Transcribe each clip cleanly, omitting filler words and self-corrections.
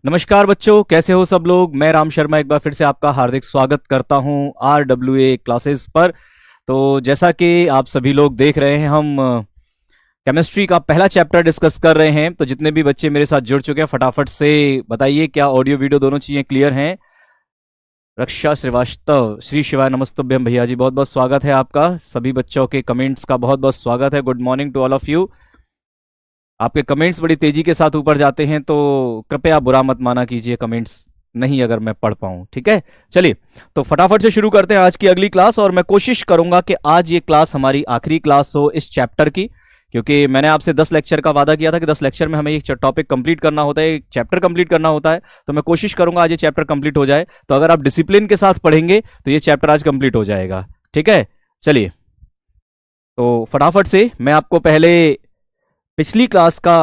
नमस्कार बच्चों, कैसे हो सब लोग। मैं राम शर्मा एक बार फिर से आपका हार्दिक स्वागत करता हूं RWA क्लासेस पर। तो जैसा कि आप सभी लोग देख रहे हैं, हम केमिस्ट्री का पहला चैप्टर डिस्कस कर रहे हैं। तो जितने भी बच्चे मेरे साथ जुड़ चुके हैं, फटाफट से बताइए क्या ऑडियो वीडियो दोनों चीजें क्लियर हैं। रक्षा श्रीवास्तव, श्री शिवाय नमस्तुभ्यम भैया जी, बहुत बहुत स्वागत है आपका। सभी बच्चों के कमेंट्स का बहुत बहुत स्वागत है। Good morning to all of you. आपके कमेंट्स बड़ी तेजी के साथ ऊपर जाते हैं, तो कृपया बुरा मत माना कीजिए कमेंट्स नहीं अगर मैं पढ़ पाऊं, ठीक है। चलिए, तो फटाफट से शुरू करते हैं आज की अगली क्लास। और मैं कोशिश करूंगा कि आज ये क्लास हमारी आखिरी क्लास हो इस चैप्टर की, क्योंकि मैंने आपसे 10 लेक्चर का वादा किया था कि 10 लेक्चर में हमें एक टॉपिक कंप्लीट करना होता है, एक चैप्टर कंप्लीट करना होता है। तो मैं कोशिश करूंगा आज ये चैप्टर कंप्लीट हो जाए। तो अगर आप डिसिप्लिन के साथ पढ़ेंगे तो ये चैप्टर आज कंप्लीट हो जाएगा, ठीक है। चलिए, तो फटाफट से मैं आपको पहले पिछली क्लास का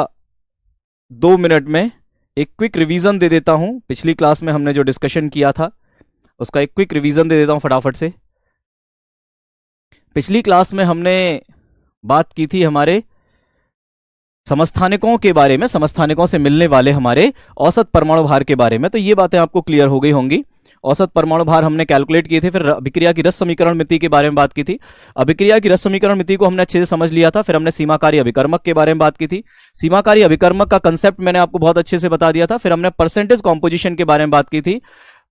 2 मिनट में एक क्विक रिवीजन दे देता हूं। पिछली क्लास में हमने जो डिस्कशन किया था उसका एक क्विक रिवीजन दे देता हूं फटाफट से। पिछली क्लास में हमने बात की थी हमारे समस्थानिकों के बारे में, समस्थानिकों से मिलने वाले हमारे औसत परमाणु भार के बारे में। तो ये बातें आपको क्लियर हो गई होंगी। औसत परमाणु भार हमने कैलकुलेट किए थे, फिर अभिक्रिया की रस समीकरण मिति के बारे में बात की थी। अभिक्रिया की रस समीकरण मिति को हमने अच्छे से समझ लिया था। फिर हमने सीमाकारी अभिकर्मक के बारे में बात की थी। सीमाकारी अभिकर्मक का कंसेप्ट मैंने आपको बहुत अच्छे से बता दिया था। फिर हमने परसेंटेज कॉम्पोजिशन के बारे में बात की थी,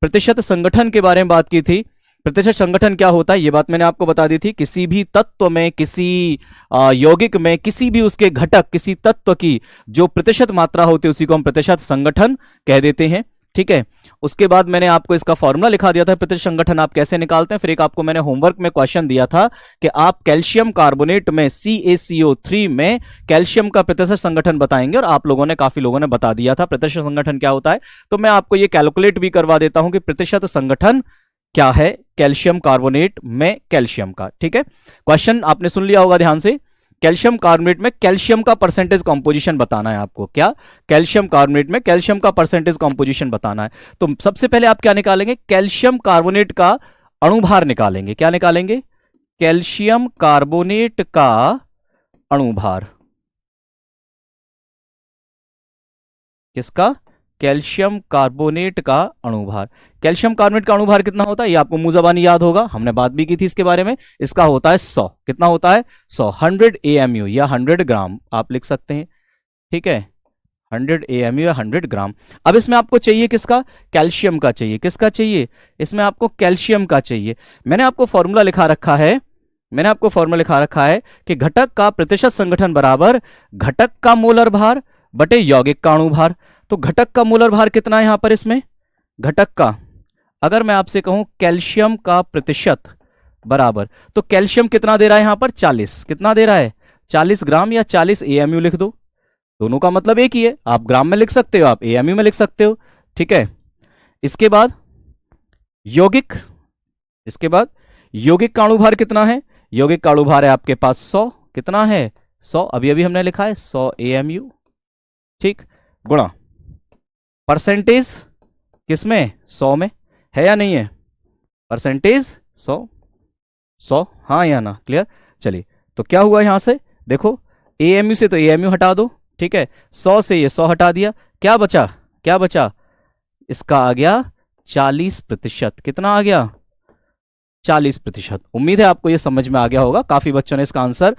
प्रतिशत संगठन के बारे में बात की थी। प्रतिशत संगठन क्या होता है ये बात मैंने आपको बता दी थी। किसी भी तत्व में, किसी यौगिक में, किसी भी उसके घटक, किसी तत्व की जो प्रतिशत मात्रा होती है उसी को हम प्रतिशत संगठन कह देते हैं, ठीक है। उसके बाद मैंने आपको इसका फॉर्मूला लिखा दिया था, प्रतिशत संगठन आप कैसे निकालते हैं। फिर एक आपको मैंने होमवर्क में क्वेश्चन दिया था कि आप कैल्शियम कार्बोनेट में CaCO3 में कैल्शियम का प्रतिशत संगठन बताएंगे, और आप लोगों ने, काफी लोगों ने बता दिया था प्रतिशत संगठन क्या होता है। तो मैं आपको ये कैलकुलेट भी करवा देता हूं कि प्रतिशत संगठन क्या है कैल्शियम कार्बोनेट में कैल्शियम का, ठीक है। क्वेश्चन आपने सुन लिया होगा ध्यान से। कैल्शियम कार्बोनेट में कैल्शियम का परसेंटेज कंपोजिशन बताना है आपको। क्या? कैल्शियम कार्बोनेट में कैल्शियम का परसेंटेज कंपोजिशन बताना है। तो सबसे पहले आप क्या निकालेंगे? कैल्शियम कार्बोनेट का अणुभार निकालेंगे। क्या निकालेंगे? कैल्शियम कार्बोनेट का अणुभार। किसका? कैल्शियम कार्बोनेट का अणुभार। कैल्शियम कार्बोनेट का अणुभार कितना होता है ये आपको मुंह जबानी याद होगा, हमने बात भी की थी इसके बारे में। इसका होता है 100। कितना होता है? 100 AMU या 100 ग्राम आप लिख सकते हैं, ठीक है। 100 AMU या 100 ग्राम। अब इसमें आपको चाहिए किसका? कैल्शियम का चाहिए। किसका चाहिए? इसमें आपको कैल्शियम का चाहिए। मैंने आपको फॉर्मूला लिखा रखा है, मैंने आपको फॉर्मूला लिखा रखा है कि घटक का प्रतिशत संगठन बराबर घटक का मोलर भार बटे यौगिक का अणुभार। तो घटक का मोलर भार कितना है यहां पर? इसमें घटक का, अगर मैं आपसे कहूं कैल्शियम का प्रतिशत बराबर, तो कैल्शियम कितना दे रहा है यहां पर? 40। कितना दे रहा है? 40 ग्राम या 40 AMU लिख दो, दोनों का मतलब एक ही है। आप ग्राम में लिख सकते हो, आप AMU में लिख सकते हो, ठीक है। इसके बाद यौगिक, इसके बाद यौगिक का अणुभार कितना है? यौगिक का अणुभार है आपके पास 100। कितना है? 100। अभी अभी हमने लिखा है 100 AMU, ठीक, गुणा परसेंटेज किसमें? 100 में। है या नहीं है? परसेंटेज 100, 100, हाँ या ना? क्लियर। चलिए, तो क्या हुआ यहां से? देखो, AMU से तो AMU हटा दो, ठीक है। 100 से ये 100 हटा दिया, क्या बचा? क्या बचा? इसका आ गया 40%। कितना आ गया? 40%। उम्मीद है आपको ये समझ में आ गया होगा। काफी बच्चों ने इसका आंसर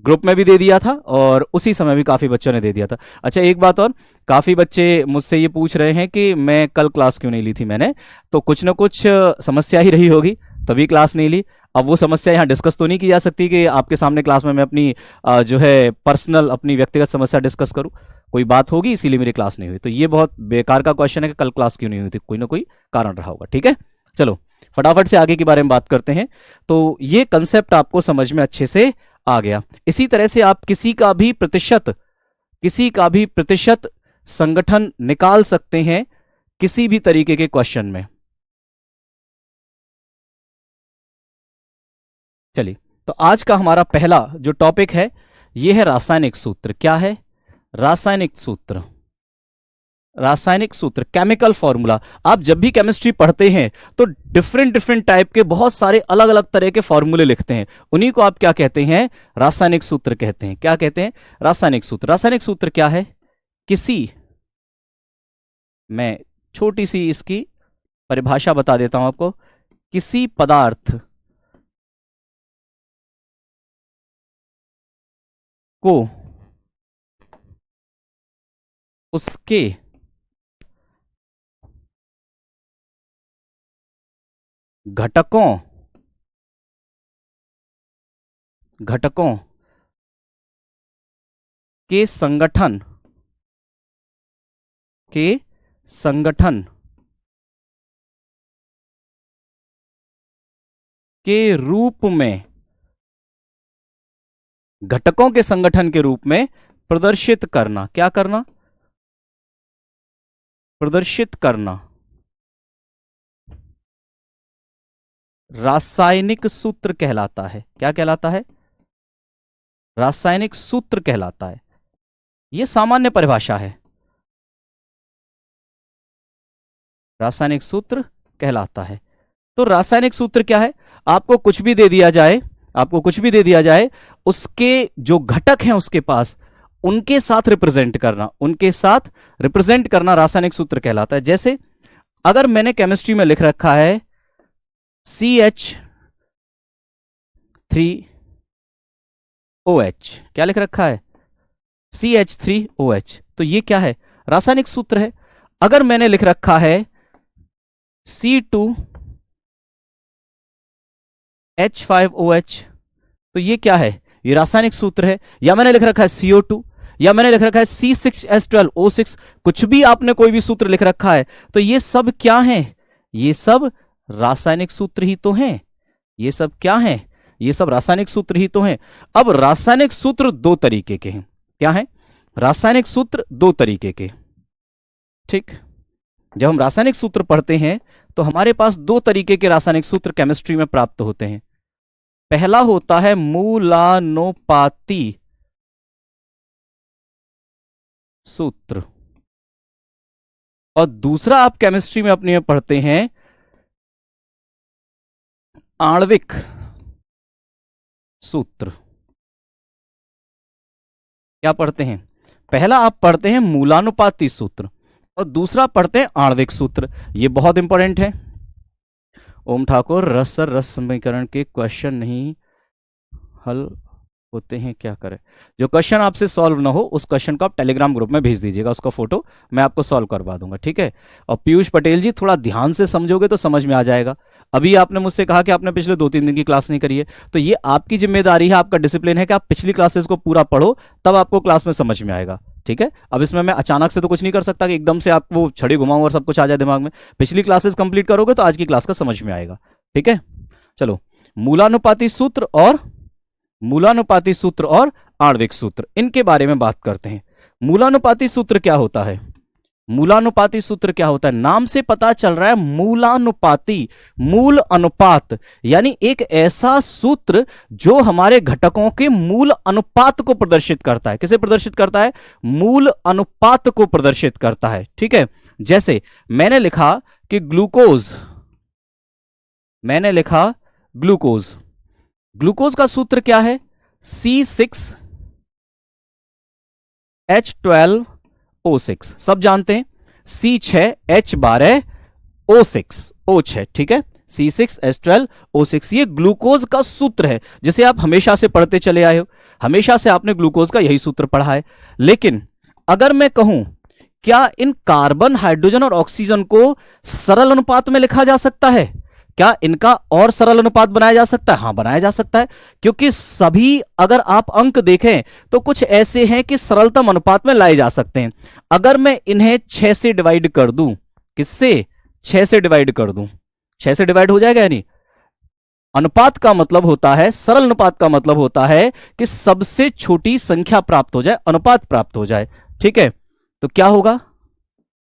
ग्रुप में भी दे दिया था और उसी समय भी काफी बच्चों ने दे दिया था। अच्छा, एक बात और, काफी बच्चे मुझसे ये पूछ रहे हैं कि मैं कल क्लास क्यों नहीं ली थी मैंने। तो कुछ ना कुछ समस्या ही रही होगी तभी क्लास नहीं ली। अब वो समस्या यहाँ डिस्कस तो नहीं की जा सकती कि आपके सामने क्लास में मैं अपनी जो है पर्सनल, अपनी व्यक्तिगत समस्या डिस्कस करूं। कोई बात होगी इसीलिए मेरी क्लास नहीं हुई। तो ये बहुत बेकार का क्वेश्चन है कि कल क्लास क्यों नहीं हुई थी, कोई ना कोई कारण रहा होगा, ठीक है। चलो फटाफट से आगे के बारे में बात करते हैं। तो ये कंसेप्ट आपको समझ में अच्छे से आ गया। इसी तरह से आप किसी का भी प्रतिशत संगठन निकाल सकते हैं किसी भी तरीके के क्वेश्चन में। चलिए, तो आज का हमारा पहला जो टॉपिक है ये है रासायनिक सूत्र। क्या है? रासायनिक सूत्र। रासायनिक सूत्र, केमिकल फॉर्मूला। आप जब भी केमिस्ट्री पढ़ते हैं तो डिफरेंट टाइप के बहुत सारे अलग अलग तरह के फॉर्मूले लिखते हैं, उन्हीं को आप क्या कहते हैं? रासायनिक सूत्र कहते हैं। क्या कहते हैं? रासायनिक सूत्र। रासायनिक सूत्र क्या है? किसी मैं छोटी सी इसकी परिभाषा बता देता हूं आपको। किसी पदार्थ को उसके घटकों के संगठन के रूप में, घटकों के संगठन के रूप में प्रदर्शित करना। क्या करना? प्रदर्शित करना रासायनिक सूत्र कहलाता है। क्या कहलाता है? रासायनिक सूत्र कहलाता है। यह सामान्य परिभाषा है, रासायनिक सूत्र कहलाता है। तो रासायनिक सूत्र क्या है? आपको कुछ भी दे दिया जाए, उसके जो घटक हैं उसके पास, उनके साथ रिप्रेजेंट करना रासायनिक सूत्र कहलाता है। जैसे अगर मैंने केमिस्ट्री में लिख रखा है CH3OH, क्या लिख रखा है? CH3OH, तो ये क्या है? रासायनिक सूत्र है। अगर मैंने लिख रखा है C2H5OH, तो ये क्या है? ये रासायनिक सूत्र है। या मैंने लिख रखा है CO2, या मैंने लिख रखा है C6H12O6, कुछ भी आपने कोई भी सूत्र लिख रखा है, तो ये सब क्या है? ये सब रासायनिक सूत्र ही तो हैं। ये सब क्या है? ये सब रासायनिक सूत्र ही तो हैं। अब रासायनिक सूत्र दो तरीके के हैं। क्या है? रासायनिक सूत्र दो तरीके के। ठीक, जब हम रासायनिक सूत्र पढ़ते हैं तो हमारे पास दो तरीके के रासायनिक सूत्र केमिस्ट्री में प्राप्त होते हैं। पहला होता है मूलानुपाती सूत्र, और दूसरा आप केमिस्ट्री में अपने में पढ़ते हैं आणविक सूत्र। क्या पढ़ते हैं? पहला आप पढ़ते हैं मूलानुपाती सूत्र और दूसरा पढ़ते हैं आणविक सूत्र। ये बहुत इंपॉर्टेंट है। ओम ठाकुर, रस समीकरण के क्वेश्चन नहीं हल होते हैं, क्या करें? जो क्वेश्चन आपसे सॉल्व ना हो उस क्वेश्चन को आप टेलीग्राम ग्रुप में भेज दीजिएगा, उसका फोटो मैं आपको सॉल्व करवा दूंगा, ठीक है? और पीयूष पटेल जी, थोड़ा ध्यान से समझोगे तो समझ में आ जाएगा। अभी आपने मुझसे कहा कि आपने पिछले 2-3 दिन की क्लास नहीं करी है, तो ये आपकी जिम्मेदारी है, आपका डिसिप्लिन है कि आप पिछली क्लासेस को पूरा पढ़ो, तब आपको क्लास में समझ में आएगा, ठीक है? अब इसमें मैं अचानक से तो कुछ नहीं कर सकता कि एकदम से आपको छड़ी घुमाऊं और सब कुछ आ जाए दिमाग में। पिछली क्लासेस कंप्लीट करोगे तो आज की क्लास का समझ में आएगा, ठीक है? चलो, मूलानुपाती सूत्र और आणविक सूत्र, इनके बारे में बात करते हैं। मूलानुपाती सूत्र क्या होता है? मूलानुपाती सूत्र क्या होता है? नाम से पता चल रहा है, मूलानुपाती, मूल अनुपात, यानी एक ऐसा सूत्र जो हमारे घटकों के मूल अनुपात को प्रदर्शित करता है। किसे प्रदर्शित करता है? मूल अनुपात को प्रदर्शित करता है, ठीक है? जैसे मैंने लिखा कि ग्लूकोज का सूत्र क्या है? C6H12O6, सब जानते हैं। C6H12O6, ठीक है? C6H12O6, ये ग्लूकोज का सूत्र है, जिसे आप हमेशा से पढ़ते चले आए हो, हमेशा से आपने ग्लूकोज का यही सूत्र पढ़ा है। लेकिन अगर मैं कहूं, क्या इन कार्बन, हाइड्रोजन और ऑक्सीजन को सरल अनुपात में लिखा जा सकता है? क्या इनका और सरल अनुपात बनाया जा सकता है? हां, बनाया जा सकता है, क्योंकि सभी, अगर आप अंक देखें तो कुछ ऐसे हैं कि सरलतम अनुपात में लाए जा सकते हैं। अगर मैं इन्हें 6 से डिवाइड कर दूं, किससे? 6 से डिवाइड कर दूं, 6 से डिवाइड हो जाएगा। यानी अनुपात का मतलब होता है, सरल अनुपात का मतलब होता है कि सबसे छोटी संख्या प्राप्त हो जाए, अनुपात प्राप्त हो जाए, ठीक है? तो क्या होगा?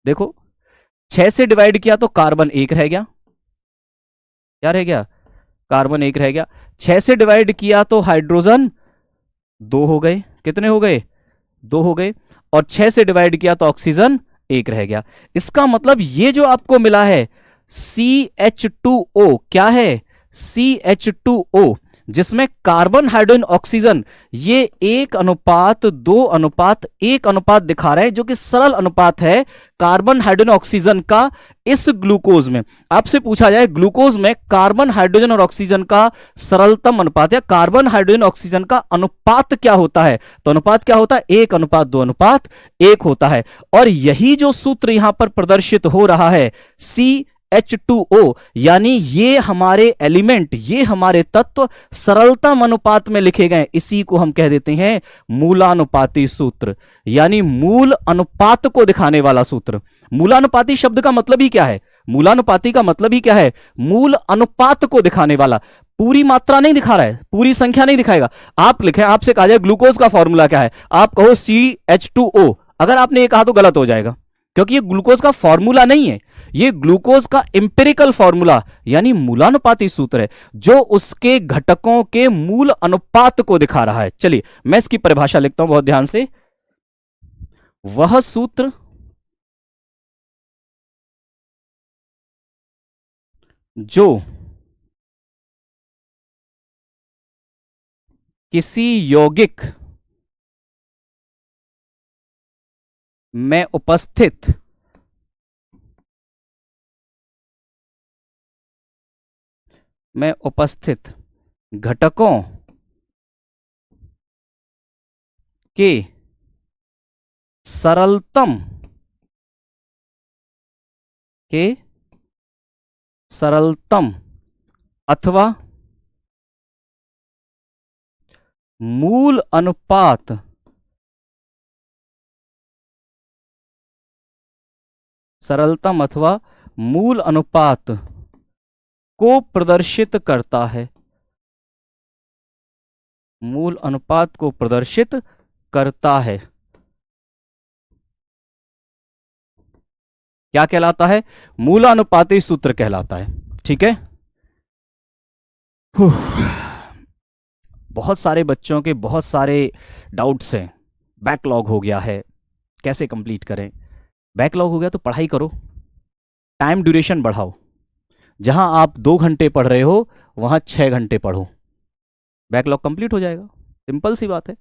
देखो, 6 से डिवाइड किया तो कार्बन 1 रह गया। क्या रह गया? कार्बन 1 रह गया। 6 से डिवाइड किया तो हाइड्रोजन 2 हो गए। कितने हो गए? 2 हो गए। और 6 से डिवाइड किया तो ऑक्सीजन 1 रह गया। इसका मतलब ये जो आपको मिला है CH2O, क्या है? CH2O, जिसमें कार्बन, हाइड्रोजन, ऑक्सीजन ये 1:2:1 दिखा रहे हैं, जो कि सरल अनुपात है कार्बन, हाइड्रोजन, ऑक्सीजन का इस ग्लूकोज में। आपसे पूछा जाए ग्लूकोज में कार्बन, हाइड्रोजन और ऑक्सीजन का सरलतम अनुपात या कार्बन, हाइड्रोजन, ऑक्सीजन का अनुपात क्या होता है, तो अनुपात क्या होता है, 1:2:1 होता है। और यही जो सूत्र यहां पर प्रदर्शित हो रहा है CH2O, यानी ये हमारे एलिमेंट, ये हमारे तत्व सरलतम अनुपात में लिखे गए, इसी को हम कह देते हैं मूलानुपाती सूत्र, यानी मूल अनुपात को दिखाने वाला सूत्र। मूलानुपाती शब्द का मतलब ही क्या है, मूलानुपाती का मतलब ही क्या है, मूल अनुपात को दिखाने वाला। पूरी मात्रा नहीं दिखा रहा है, पूरी संख्या नहीं दिखाएगा। आप लिखें, आपसे कहा जाए ग्लूकोज का फॉर्मूला क्या है, आप कहो CH2O, अगर आपने ये कहा तो गलत हो जाएगा, क्योंकि ये ग्लूकोज का फॉर्मूला नहीं है, ये ग्लूकोज का इंपेरिकल फॉर्मूला यानी मूलानुपाती सूत्र है, जो उसके घटकों के मूल अनुपात को दिखा रहा है। चलिए मैं इसकी परिभाषा लिखता हूं बहुत ध्यान से। वह सूत्र जो किसी यौगिक में उपस्थित घटकों के सरलतम अथवा मूल अनुपात को प्रदर्शित करता है, मूल अनुपात को प्रदर्शित करता है, क्या कहलाता है, मूलानुपाती सूत्र कहलाता है। ठीक है, बहुत सारे बच्चों के बहुत सारे डाउट्स हैं, बैकलॉग हो गया है, कैसे कंप्लीट करें। बैकलॉग हो गया तो पढ़ाई करो, टाइम ड्यूरेशन बढ़ाओ, जहां आप 2 घंटे पढ़ रहे हो वहां 6 घंटे पढ़ो, बैकलॉग कंप्लीट हो जाएगा। सिंपल सी बात है।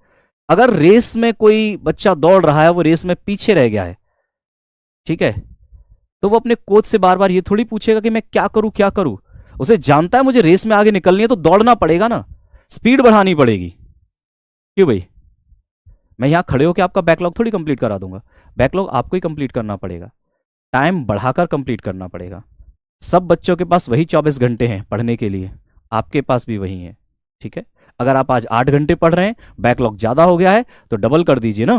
अगर रेस में कोई बच्चा दौड़ रहा है, वो रेस में पीछे रह गया है, ठीक है, तो वो अपने कोच से बार बार ये थोड़ी पूछेगा कि मैं क्या करूं क्या करूं, उसे जानता है मुझे रेस में आगे निकलनी है तो दौड़ना पड़ेगा ना, स्पीड बढ़ानी पड़ेगी। क्यों भाई, मैं यहां खड़े होकर आपका बैकलॉग थोड़ी कंप्लीट करा दूंगा, बैकलॉग आपको ही कंप्लीट करना पड़ेगा, टाइम बढ़ाकर कंप्लीट करना पड़ेगा। सब बच्चों के पास वही 24 घंटे हैं पढ़ने के लिए, आपके पास भी वही है। ठीक है, अगर आप आज 8 घंटे पढ़ रहे हैं, बैकलॉग ज्यादा हो गया है तो डबल कर दीजिए ना,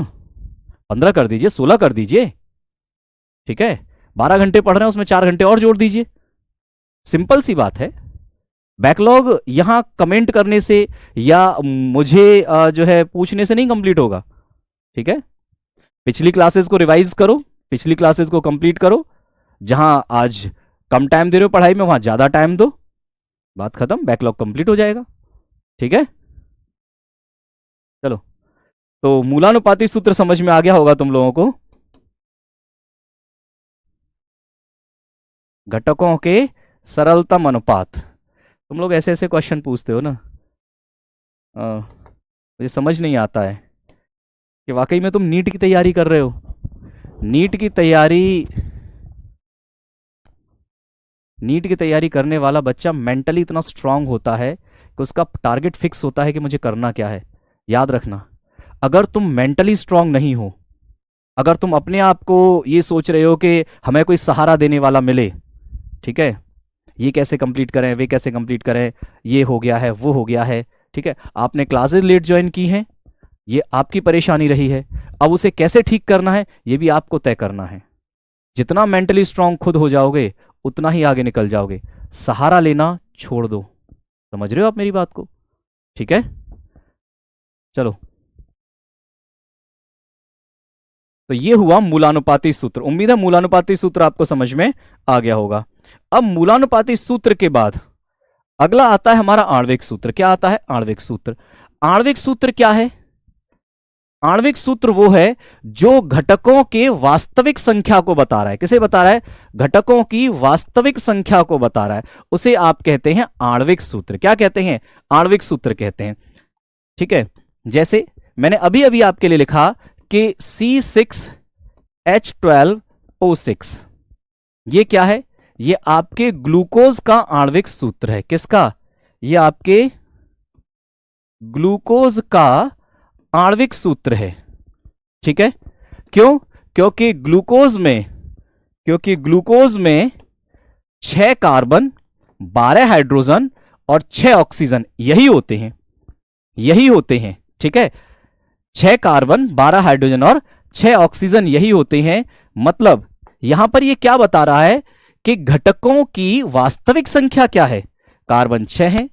15 कर दीजिए, 16 कर दीजिए। ठीक है, 12 घंटे पढ़ रहे हैं उसमें 4 घंटे और जोड़ दीजिए, सिंपल सी बात है। बैकलॉग यहां कमेंट करने से या मुझे जो है पूछने से नहीं कंप्लीट होगा। ठीक है, पिछली क्लासेस को रिवाइज करो, पिछली क्लासेस को कंप्लीट करो, जहां आज कम टाइम दे रहे हो पढ़ाई में वहां ज्यादा टाइम दो, बात खत्म, बैकलॉग कंप्लीट हो जाएगा। ठीक है, चलो, तो मूलानुपाती सूत्र समझ में आ गया होगा तुम लोगों को। घटकों के सरलतम अनुपात, तुम लोग ऐसे ऐसे क्वेश्चन पूछते हो ना, मुझे समझ नहीं आता है कि वाकई में तुम नीट की तैयारी कर रहे हो। नीट की तैयारी करने वाला बच्चा मेंटली इतना स्ट्रांग होता है कि उसका टारगेट फिक्स होता है कि मुझे करना क्या है। याद रखना, अगर तुम मेंटली स्ट्रांग नहीं हो, अगर तुम अपने आप को ये सोच रहे हो कि हमें कोई सहारा देने वाला मिले, ठीक है, ये कैसे कंप्लीट करें, वे कैसे कंप्लीट करें, ये हो गया है वो हो गया है, ठीक है, आपने क्लासेस लेट ज्वाइन की हैं, ये आपकी परेशानी रही है, अब उसे कैसे ठीक करना है ये भी आपको तय करना है। जितना मेंटली स्ट्रांग खुद हो जाओगे उतना ही आगे निकल जाओगे, सहारा लेना छोड़ दो। समझ रहे हो आप मेरी बात को? ठीक है, चलो, तो ये हुआ मूलानुपाती सूत्र। उम्मीद है मूलानुपाती सूत्र आपको समझ में आ गया होगा। अब मूलानुपाती सूत्र के बाद अगला आता है हमारा आणविक सूत्र। क्या आता है? आणविक सूत्र। आणविक सूत्र क्या है? आणविक सूत्र वो है जो घटकों के वास्तविक संख्या को बता रहा है। किसे बता रहा है? घटकों की वास्तविक संख्या को बता रहा है, उसे आप कहते हैं आणविक सूत्र। क्या कहते हैं? आणविक सूत्र कहते हैं। ठीक है, जैसे मैंने अभी अभी आपके लिए लिखा कि C6H12O6, ये क्या है? ये आपके ग्लूकोज का आणविक सूत्र है। किसका? ये आपके ग्लूकोज का आणविक सूत्र है। ठीक है, क्यों? क्योंकि ग्लूकोज में 6 कार्बन, 12 हाइड्रोजन और 6 ऑक्सीजन यही होते हैं। ठीक है, 6 कार्बन, 12 हाइड्रोजन और 6 ऑक्सीजन यही होते हैं। मतलब यहां पर ये क्या बता रहा है कि घटकों की वास्तविक संख्या क्या है? कार्बन 6 है,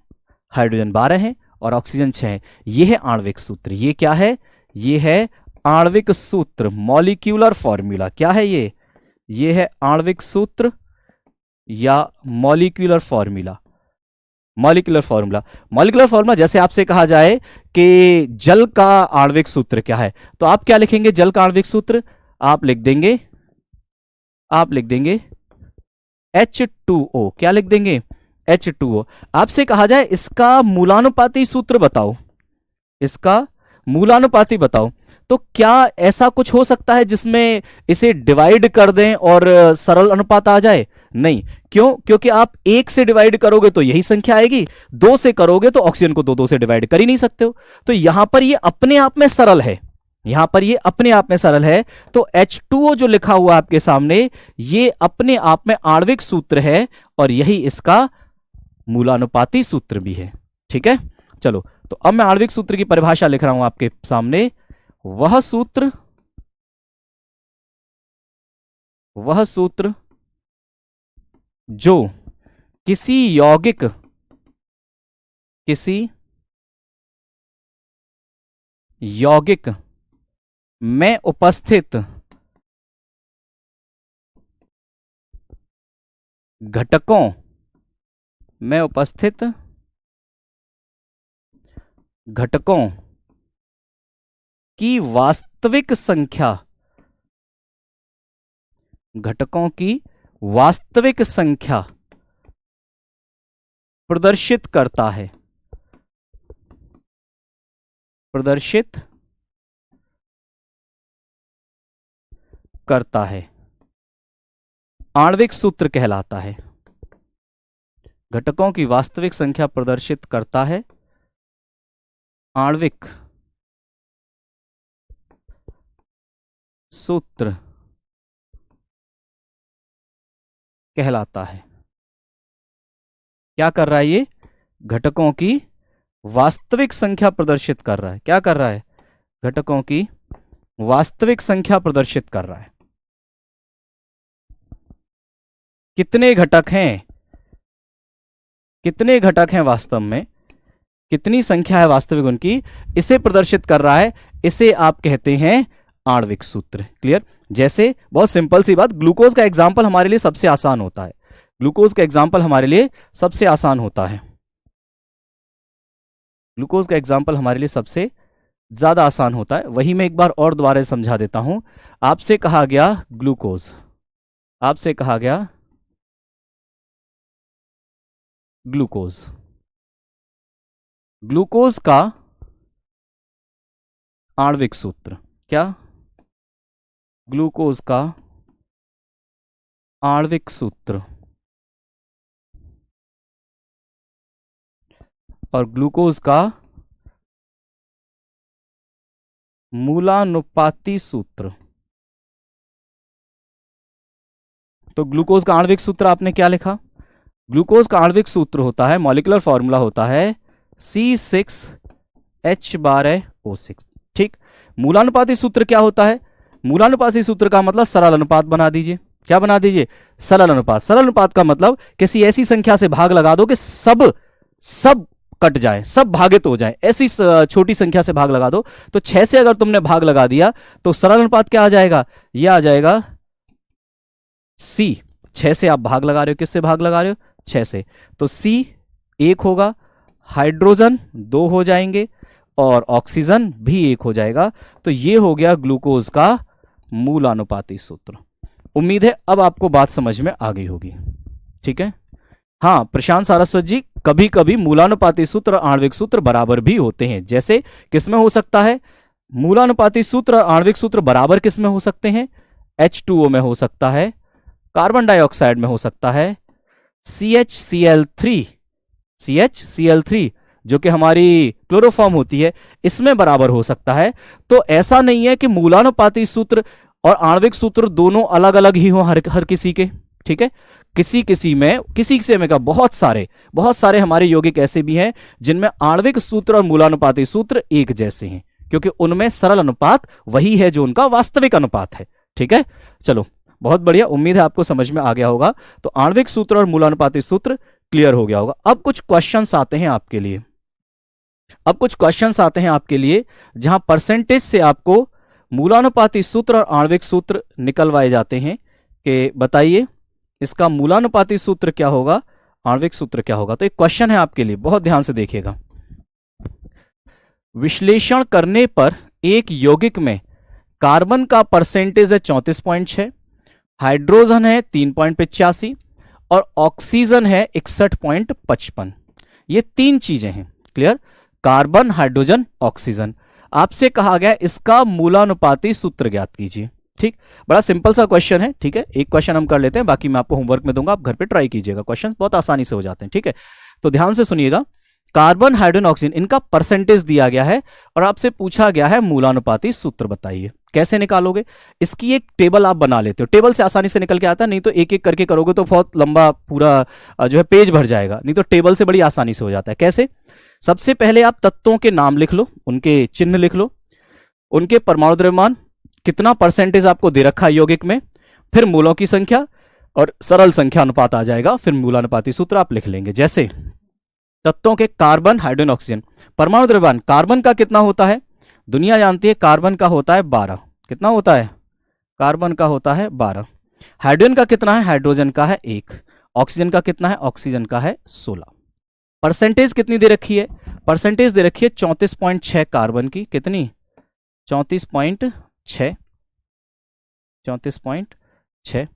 हाइड्रोजन 12 है और ऑक्सीजन 6 है। यह है आणविक सूत्र। ये क्या है? ये है आणविक सूत्र, मॉलिक्यूलर फॉर्मूला। क्या है ये? ये है आणविक सूत्र या मॉलिक्यूलर फॉर्मूला। मॉलिक्यूलर फॉर्मूला जैसे आपसे कहा जाए कि जल का आणविक सूत्र क्या है, तो आप क्या लिखेंगे? जल का आणविक सूत्र आप लिख देंगे H2O। क्या लिख देंगे? H2O। आपसे कहा जाए इसका मूलानुपाती सूत्र बताओ, तो क्या ऐसा कुछ हो सकता है जिसमें इसे डिवाइड कर दें और सरल अनुपात आ जाए? नहीं। क्यों? क्योंकि आप 1 से डिवाइड करोगे तो यही संख्या आएगी, 2 से करोगे तो ऑक्सीजन को 2 से डिवाइड कर ही नहीं सकते हो। तो यहां पर ये अपने आप में सरल है। तो H2O जो लिखा हुआ आपके सामने, ये अपने आप में आणविक सूत्र है और यही इसका मूलानुपाती सूत्र भी है। ठीक है, चलो तो अब मैं आणविक सूत्र की परिभाषा लिख रहा हूं आपके सामने। वह सूत्र जो किसी यौगिक में उपस्थित घटकों की वास्तविक संख्या प्रदर्शित करता है आणविक सूत्र कहलाता है। घटकों की वास्तविक संख्या प्रदर्शित करता है, आणविक सूत्र कहलाता है। क्या कर रहा है ये? घटकों की वास्तविक संख्या प्रदर्शित कर रहा है। क्या कर रहा है? घटकों की वास्तविक संख्या प्रदर्शित कर रहा है। कितने घटक हैं वास्तव में, कितनी संख्या है वास्तविक उनकी, इसे प्रदर्शित कर रहा है। इसे आप कहते हैं आणविक सूत्र। क्लियर? जैसे बहुत सिंपल सी बात, ग्लूकोज का एग्जाम्पल हमारे लिए सबसे आसान ज्यादा आसान होता है। वही मैं एक बार और दोबारा समझा देता हूं। आपसे कहा गया ग्लूकोज का आणविक सूत्र। क्या? ग्लूकोज का आणविक सूत्र और ग्लूकोज का मूलानुपाती सूत्र। तो ग्लूकोज का आणविक सूत्र आपने क्या लिखा? ग्लूकोज का आणविक सूत्र होता है, मॉलिक्यूलर फॉर्मूला होता है C6H12O6। ठीक। मूलानुपाती सूत्र क्या होता है? मूलानुपाती सूत्र का मतलब सरल अनुपात बना दीजिए। क्या बना दीजिए? सरल अनुपात। सरल अनुपात का मतलब किसी ऐसी संख्या से भाग लगा दो कि सब कट जाए, सब भागित हो जाए, ऐसी छोटी संख्या से भाग लगा दो। तो 6 से अगर तुमने भाग लगा दिया तो सरल अनुपात क्या आ जाएगा? यह आ जाएगा C। 6 से आप भाग लगा रहे हो, किससे भाग लगा रहे हो? 6 से। तो C 1 होगा, हाइड्रोजन 2 हो जाएंगे, और ऑक्सीजन भी 1 हो जाएगा। तो ये हो गया ग्लूकोज का मूलानुपाती सूत्र। उम्मीद है अब आपको बात समझ में आ गई होगी। ठीक है। हाँ प्रशांत सारस्वत जी, कभी कभी मूलानुपाती सूत्र और आणविक सूत्र बराबर भी होते हैं। जैसे किसमें हो सकता है? मूलानुपाती सूत्र और आणविक सूत्र बराबर किसमें हो सकते हैं? H2O में हो सकता है, कार्बन डाइऑक्साइड में हो सकता है, CHCl3 जो कि हमारी क्लोरोफॉर्म होती है, इसमें बराबर हो सकता है। तो ऐसा नहीं है कि मूलानुपाती सूत्र और आणविक सूत्र दोनों अलग अलग ही हो हर किसी के। ठीक है। किसी में का बहुत सारे हमारे यौगिक ऐसे भी हैं जिनमें आणविक सूत्र और मूलानुपाती सूत्र एक जैसे हैं, क्योंकि उनमें सरल अनुपात वही है जो उनका वास्तविक अनुपात है। ठीक है। चलो बहुत बढ़िया, उम्मीद है आपको समझ में आ गया होगा। तो आणविक सूत्र और मूलानुपाती सूत्र क्लियर हो गया होगा। अब कुछ क्वेश्चंस आते हैं आपके लिए, जहां परसेंटेज से आपको मूलानुपाती सूत्र और आणविक सूत्र निकलवाए जाते हैं कि बताइए इसका मूलानुपाती सूत्र क्या होगा, आणविक सूत्र क्या होगा। तो एक क्वेश्चन है आपके लिए, बहुत ध्यान से देखिएगा। विश्लेषण करने पर एक यौगिक में कार्बन का परसेंटेज है 34.6, हाइड्रोजन है 3.85 और ऑक्सीजन है 61.55। ये 3 चीजें हैं। क्लियर? Carbon, hydrogen, oxygen. आपसे कहा गया इसका मूलानुपाती सूत्र ज्ञात कीजिए। ठीक, बड़ा सिंपल सा क्वेश्चन है। ठीक है, एक क्वेश्चन हम कर लेते हैं, बाकी मैं आपको होमवर्क में दूंगा, आप घर पे ट्राई कीजिएगा। क्वेश्चन बहुत आसानी से हो जाते हैं। ठीक है, तो ध्यान से सुनिएगा। कार्बन, हाइड्रोजन, ऑक्सीजन, इनका परसेंटेज दिया गया है और आपसे पूछा गया है मूलानुपाती सूत्र बताइए। कैसे निकालोगे? इसकी एक टेबल आप बना लेते हो, टेबल से आसानी से निकल के आता है, नहीं तो एक एक करके करोगे तो बहुत लंबा पूरा जो है पेज भर जाएगा, नहीं तो टेबल से बड़ी आसानी से हो जाता है। कैसे? सबसे पहले आप तत्वों के नाम लिख लो, उनके चिन्ह लिख लो, उनके परमाणु द्रव्यमान, कितना परसेंटेज आपको दे रखा है यौगिक में, फिर मूलों की संख्या और सरल संख्या अनुपात आ जाएगा, फिर मूलानुपाती सूत्र आप लिख लेंगे। जैसे तत्वों के कार्बन, हाइड्रोजन, ऑक्सीजन, परमाणु द्रव्यमान कार्बन का कितना होता है? दुनिया जानती है कार्बन का होता है 12। कितना होता है? कार्बन का होता है 12। हाइड्रोजन का कितना है? हाइड्रोजन का है 1। ऑक्सीजन का कितना है? ऑक्सीजन का है 16। परसेंटेज कितनी दे रखी है? परसेंटेज दे रखी है 34.6 कार्बन की। कितनी? 34.6। 34.6।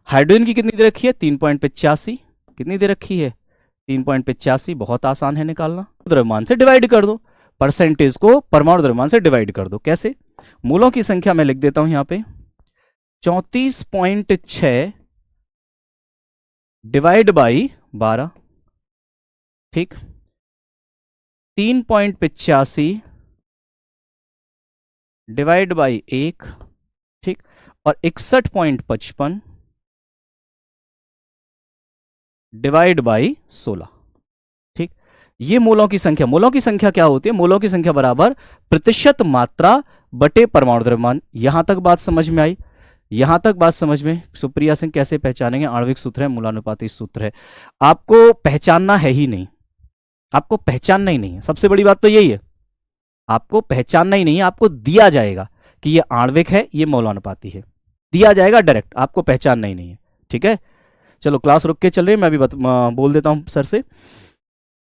हाइड्रोजन की कितनी दे रखी है? 3.85। कितनी दे रखी है? 3.85। बहुत आसान है निकालना, द्रव्यमान से डिवाइड कर दो, परसेंटेज को परमाणु द्रव्यमान से डिवाइड कर दो। कैसे? मूलों की संख्या मैं लिख देता हूं यहां पे, 34.6 डिवाइड बाई 12। ठीक, 3.85 डिवाइड बाई 1। ठीक, और 61.55 डिवाइड बाई 16। ठीक, ये मूलों की संख्या। मूलों की संख्या क्या होती है? मूलों की संख्या बराबर प्रतिशत मात्रा बटे परमाणु द्रव्यमान। यहां तक बात समझ में आई? यहां तक बात समझ में? सुप्रिया सिंह कैसे पहचानेंगे? आणविक सूत्र है, मूलानुपाती सूत्र है, आपको पहचानना है ही नहीं, आपको पहचानना ही नहीं है। सबसे बड़ी बात तो यही है, आपको पहचानना ही नहीं है, आपको दिया जाएगा कि ये आणविक है, ये मूलानुपाती है, दिया जाएगा डायरेक्ट, आपको पहचानना ही नहीं है। ठीक है, चलो क्लास रुक के चल रही है, मैं अभी बोल देता हूं सर से।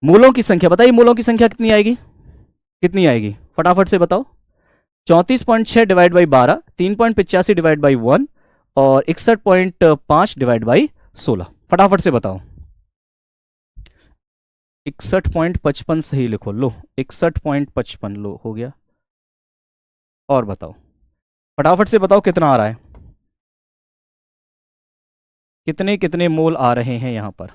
मूलों की संख्या बताइए, मूलों की संख्या कितनी आएगी? कितनी आएगी फटाफट से बताओ? 34.6 डिवाइड बाई 12, 3.85 डिवाइड बाई 1 और 61.5 डिवाइड बाई 16। फटाफट से बताओ। 61.55 सही लिखो, लो 61.55 लो हो गया। और बताओ, फटाफट से बताओ कितना आ रहा है, कितने कितने मोल आ रहे हैं यहां पर,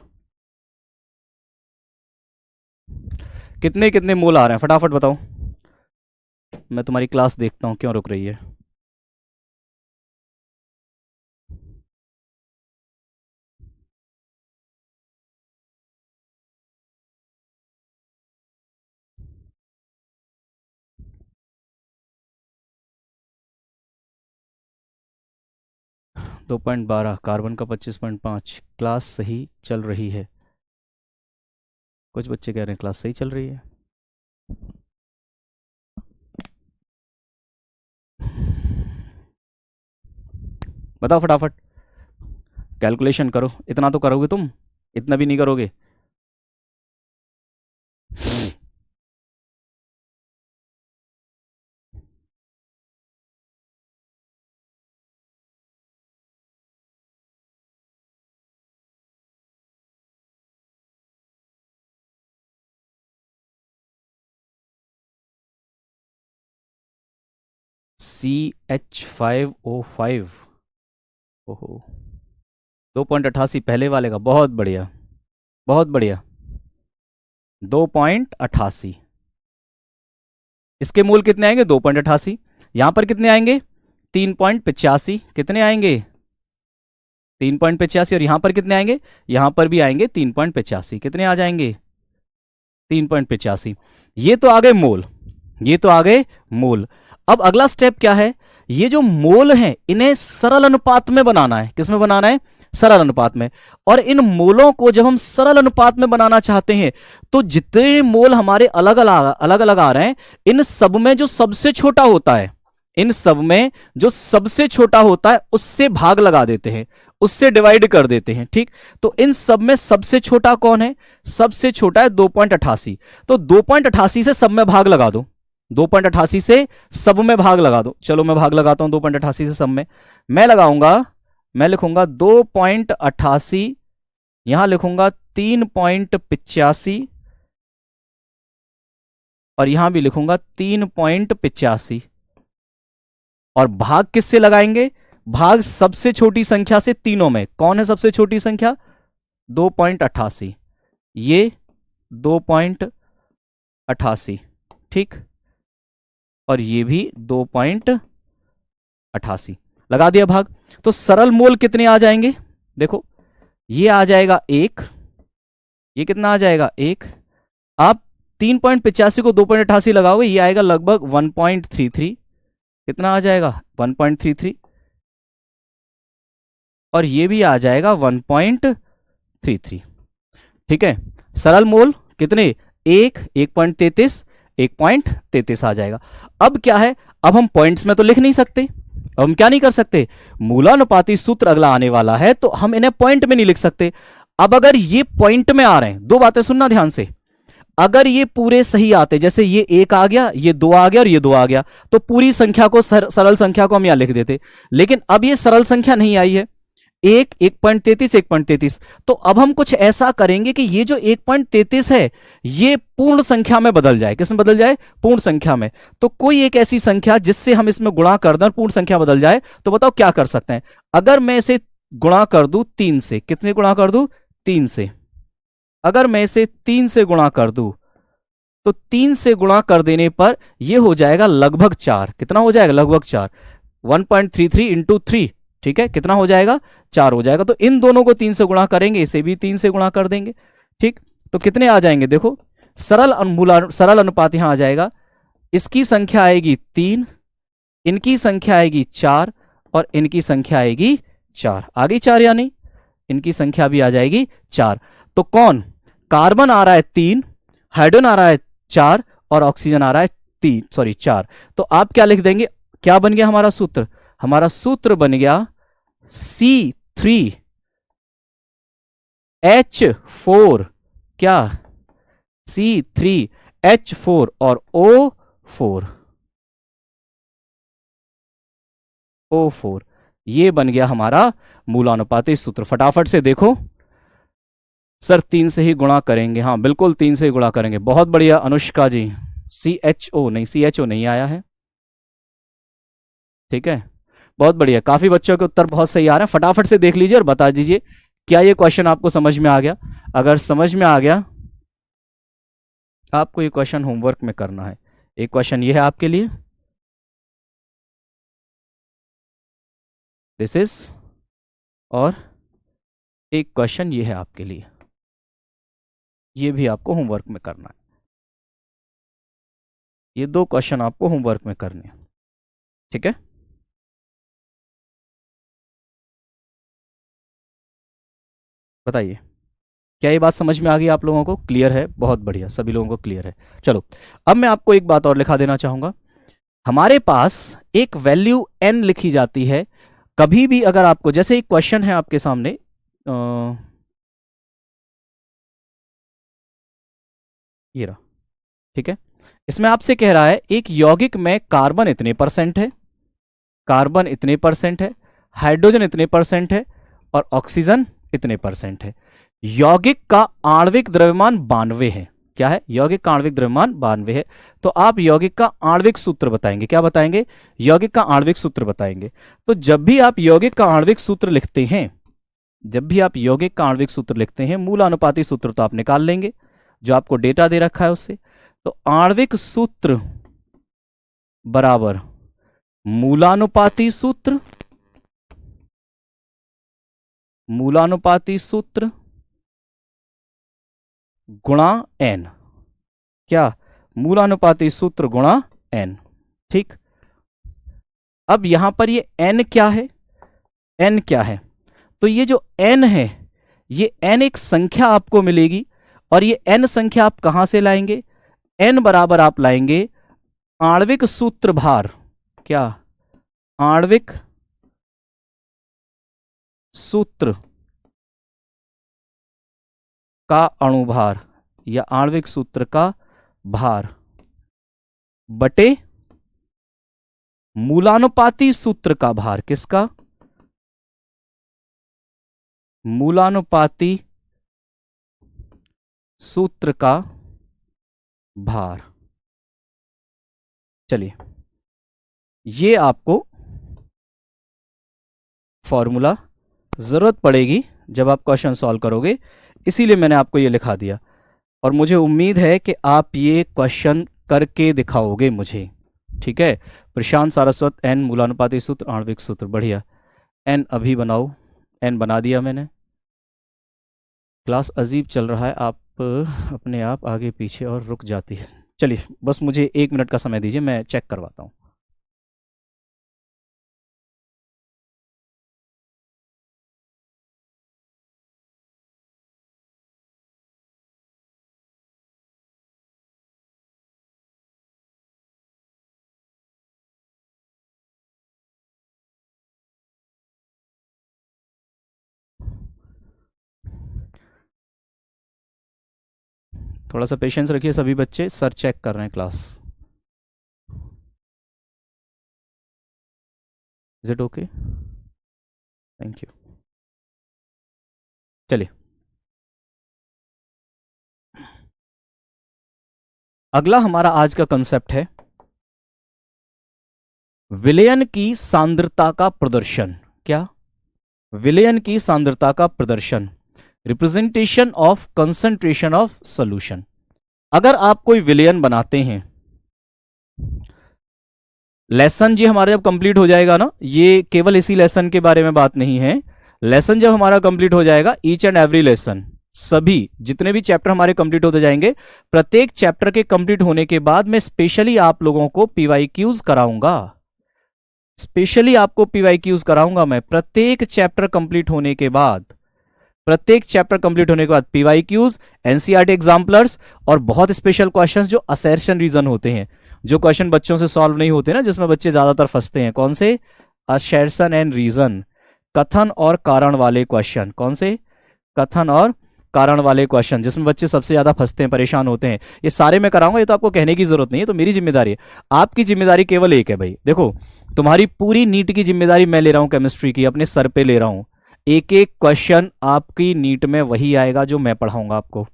कितने कितने मोल आ रहे हैं? फटाफट बताओ, मैं तुम्हारी क्लास देखता हूं क्यों रुक रही है। दो 2.12, कार्बन का 25.5। क्लास सही चल रही है, कुछ बच्चे कह रहे हैं क्लास सही चल रही है। बताओ फटाफट, कैलकुलेशन करो। इतना तो करोगे तुम, इतना भी नहीं करोगे? CH5O5। ओहो, 2.88 पहले वाले का, बहुत बढ़िया बहुत बढ़िया। 2.88। इसके मूल कितने आएंगे? 2.88। यहां पर कितने आएंगे? 3.85। कितने आएंगे? 3.85। और यहां पर कितने आएंगे? यहां पर भी आएंगे 3.85। कितने आ जाएंगे? 3.85। ये तो आ गए मोल, ये तो आ गए मोल। अब अगला स्टेप क्या है? ये जो मोल हैं इन्हें सरल अनुपात में बनाना है। किसमें बनाना है? सरल अनुपात में। और इन मोलों को जब हम सरल अनुपात में बनाना चाहते हैं तो जितने मोल हमारे अलग अलग आ रहे हैं, इन सब में जो सबसे छोटा होता है, इन सब में जो सबसे छोटा होता है उससे भाग लगा देते हैं, उससे डिवाइड कर देते हैं। ठीक, तो इन सब में सबसे छोटा कौन है? सबसे छोटा है 2.88। तो 2.88 से सब में भाग लगा दो, 2.88 से सब में भाग लगा दो। चलो मैं भाग लगाता हूं 2.88 से सब में। मैं लगाऊंगा, मैं लिखूंगा 2.88, यहां लिखूंगा 3.85 और यहां भी लिखूंगा 3.85। और भाग किससे लगाएंगे? भाग सबसे छोटी संख्या से तीनों में। कौन है सबसे छोटी संख्या? 2.88। ये 2.88, ठीक, और ये भी 2.88। लगा दिया भाग। तो सरल मोल कितने आ जाएंगे? देखो, ये आ जाएगा 1, ये कितना आ जाएगा? 1। आप 3.85 को 2.88 लगाओगे, ये आएगा लगभग 1.33। कितना आ जाएगा? 1.33। और ये भी आ जाएगा 1.33। ठीक है, सरल मोल कितने? 1, 1.33, 1.33 आ जाएगा। अब क्या है? अब हम पॉइंट्स में तो लिख नहीं सकते। अब हम क्या नहीं कर सकते? मूलानुपाती सूत्र अगला आने वाला है तो हम इन्हें पॉइंट में नहीं लिख सकते। अब अगर ये पॉइंट में आ रहे हैं, दो बातें सुनना ध्यान से, अगर ये पूरे सही आते, जैसे ये 1 आ गया, ये 2 आ गया और ये 2 आ गया, तो पूरी संख्या को, सरल संख्या को हम यहां लिख देते। लेकिन अब ये सरल संख्या नहीं आई है, 1, 1.33, 1.33। तो अब हम कुछ ऐसा करेंगे कि ये जो 1.33 है ये पूर्ण संख्या में बदल जाए। किसमें बदल जाए? पूर्ण संख्या में। तो कोई एक ऐसी संख्या जिससे हम इसमें गुणा कर दें, पूर्ण संख्या बदल जाए, तो बताओ क्या कर सकते हैं? अगर मैं इसे गुणा कर दूं 3 से, कितने गुणा कर दूं? 3 से। अगर मैं इसे 3 से गुणा कर दूं तो 3 से गुणा कर देने पर यह हो जाएगा लगभग 4। कितना हो जाएगा? लगभग 4। 1.33 इंटू 3, ठीक है, कितना हो जाएगा? 4 हो जाएगा। तो इन दोनों को 3 से गुणा करेंगे, इसे भी 3 से गुणा कर देंगे। ठीक, तो कितने आ जाएंगे? देखो, सरल अनुपात यहां आ जाएगा। इसकी संख्या आएगी 3, इनकी संख्या आएगी 4 और इनकी संख्या आएगी 4। आ गई 4 या नहीं? इनकी संख्या भी आ जाएगी 4। तो कौन? कार्बन आ रहा है 3, हाइड्रोजन आ रहा है 4 और ऑक्सीजन आ रहा है 4। तो आप क्या लिख देंगे? क्या बन गया हमारा सूत्र? हमारा सूत्र बन गया C3H4, क्या? C3H4 और O4। ये बन गया हमारा मूलानुपाती सूत्र। फटाफट से देखो सर, 3 से ही गुणा करेंगे। हाँ बिल्कुल, 3 से ही गुणा करेंगे। बहुत बढ़िया अनुष्का जी। CHO नहीं आया है। ठीक है, बहुत बढ़िया, काफी बच्चों के उत्तर बहुत सही आ रहे हैं। फटाफट से देख लीजिए और बता दीजिए क्या ये क्वेश्चन आपको समझ में आ गया। अगर समझ में आ गया, आपको ये क्वेश्चन होमवर्क में करना है। एक क्वेश्चन ये है आपके लिए, दिस इज, और एक क्वेश्चन ये है आपके लिए, ये भी आपको होमवर्क में करना है। ये 2 क्वेश्चन आपको होमवर्क में करने हैं। ठीक है, बताइए, क्या ये बात समझ में आ गई आप लोगों को? क्लियर है? बहुत बढ़िया, सभी लोगों को क्लियर है। चलो, अब मैं आपको एक बात और लिखा देना चाहूंगा। हमारे पास एक वैल्यू n लिखी जाती है। कभी भी अगर आपको, जैसे एक क्वेश्चन है आपके सामने, ये रहा, ठीक है, इसमें आपसे कह रहा है एक यौगिक में कार्बन इतने परसेंट है, कार्बन इतने परसेंट है, हाइड्रोजन इतने परसेंट है और ऑक्सीजन इतने परसेंट है। यौगिक का आणविक द्रव्यमान 92 है। क्या है? यौगिक का आणविक द्रव्यमान 92 है। तो आप यौगिक का आणविक सूत्र बताएंगे। क्या बताएंगे? यौगिक का आणविक सूत्र बताएंगे। तो जब भी आप यौगिक का आणविक सूत्र लिखते हैं, जब भी आप यौगिक का आणविक सूत्र लिखते हैं, मूलानुपाती सूत्र तो आप निकाल लेंगे जो आपको डेटा दे रखा है उससे। तो आणविक सूत्र बराबर मूलानुपाती सूत्र, मूलानुपाती सूत्र गुणा n। क्या? मूलानुपाती सूत्र गुणा n। ठीक, अब यहां पर ये n क्या है? n क्या है? तो ये जो n है, ये n एक संख्या आपको मिलेगी, और ये n संख्या आप कहां से लाएंगे? n बराबर आप लाएंगे आणविक सूत्र भार। क्या? आणविक सूत्र का अणुभार या आणविक सूत्र का भार बटे मूलानुपाती सूत्र का भार। किसका? मूलानुपाती सूत्र का भार। चलिए, ये आपको फॉर्मूला जरूरत पड़ेगी जब आप क्वेश्चन सॉल्व करोगे, इसीलिए मैंने आपको ये लिखा दिया, और मुझे उम्मीद है कि आप ये क्वेश्चन करके दिखाओगे मुझे। ठीक है, प्रशांत सारस्वत, एन मूलानुपाती सूत्र, आणविक सूत्र, बढ़िया। एन अभी बनाओ, एन बना दिया मैंने। क्लास अजीब चल रहा है, आप अपने आप आगे पीछे और रुक जाती है। चलिए, बस मुझे 1 मिनट का समय दीजिए, मैं चेक करवाता हूँ। थोड़ा सा पेशेंस रखिए सभी बच्चे, सर चेक कर रहे हैं class. Is it okay? Thank you. चलिए, अगला हमारा आज का कंसेप्ट है विलयन की सांद्रता का प्रदर्शन। क्या? विलयन की सांद्रता का प्रदर्शन, representation of concentration of solution. अगर आप कोई विलयन बनाते हैं, लेसन जी हमारा जब कंप्लीट हो जाएगा ना, ये केवल इसी लेसन के बारे में बात नहीं है, लेसन जब हमारा कंप्लीट हो जाएगा, ईच एंड एवरी लेसन, सभी जितने भी चैप्टर हमारे कंप्लीट होते जाएंगे, प्रत्येक चैप्टर के कंप्लीट होने के बाद मैं स्पेशली आप लोगों को पीवाईक्यूज कराऊंगा। स्पेशली आपको पीवाईक्यूज कराऊंगा मैं प्रत्येक चैप्टर कंप्लीट होने के बाद। प्रत्येक चैप्टर कंप्लीट होने के बाद पीवाईक्यूज, एनसीईआरटी एग्जाम्पलर्स, और बहुत स्पेशल क्वेश्चंस जो असर्शन रीजन होते हैं, जो क्वेश्चन बच्चों से सॉल्व नहीं होते ना, जिसमें बच्चे ज्यादातर फंसते हैं। कौन से? असर्शन एंड रीजन, कथन और कारण वाले क्वेश्चन। कौन से? कथन और कारण वाले क्वेश्चन, जिसमें बच्चे सबसे ज्यादा फंसते हैं, परेशान होते हैं। ये सारे मैं कराऊंगा, ये तो आपको कहने की जरूरत नहीं है, तो मेरी जिम्मेदारी है। आपकी जिम्मेदारी केवल एक है भाई, देखो, तुम्हारी पूरी नीट की जिम्मेदारी मैं ले रहा हूं, केमिस्ट्री की अपने सर पे ले रहा हूं। एक एक क्वेश्चन आपकी नीट में वही आएगा जो मैं पढ़ाऊंगा आपको।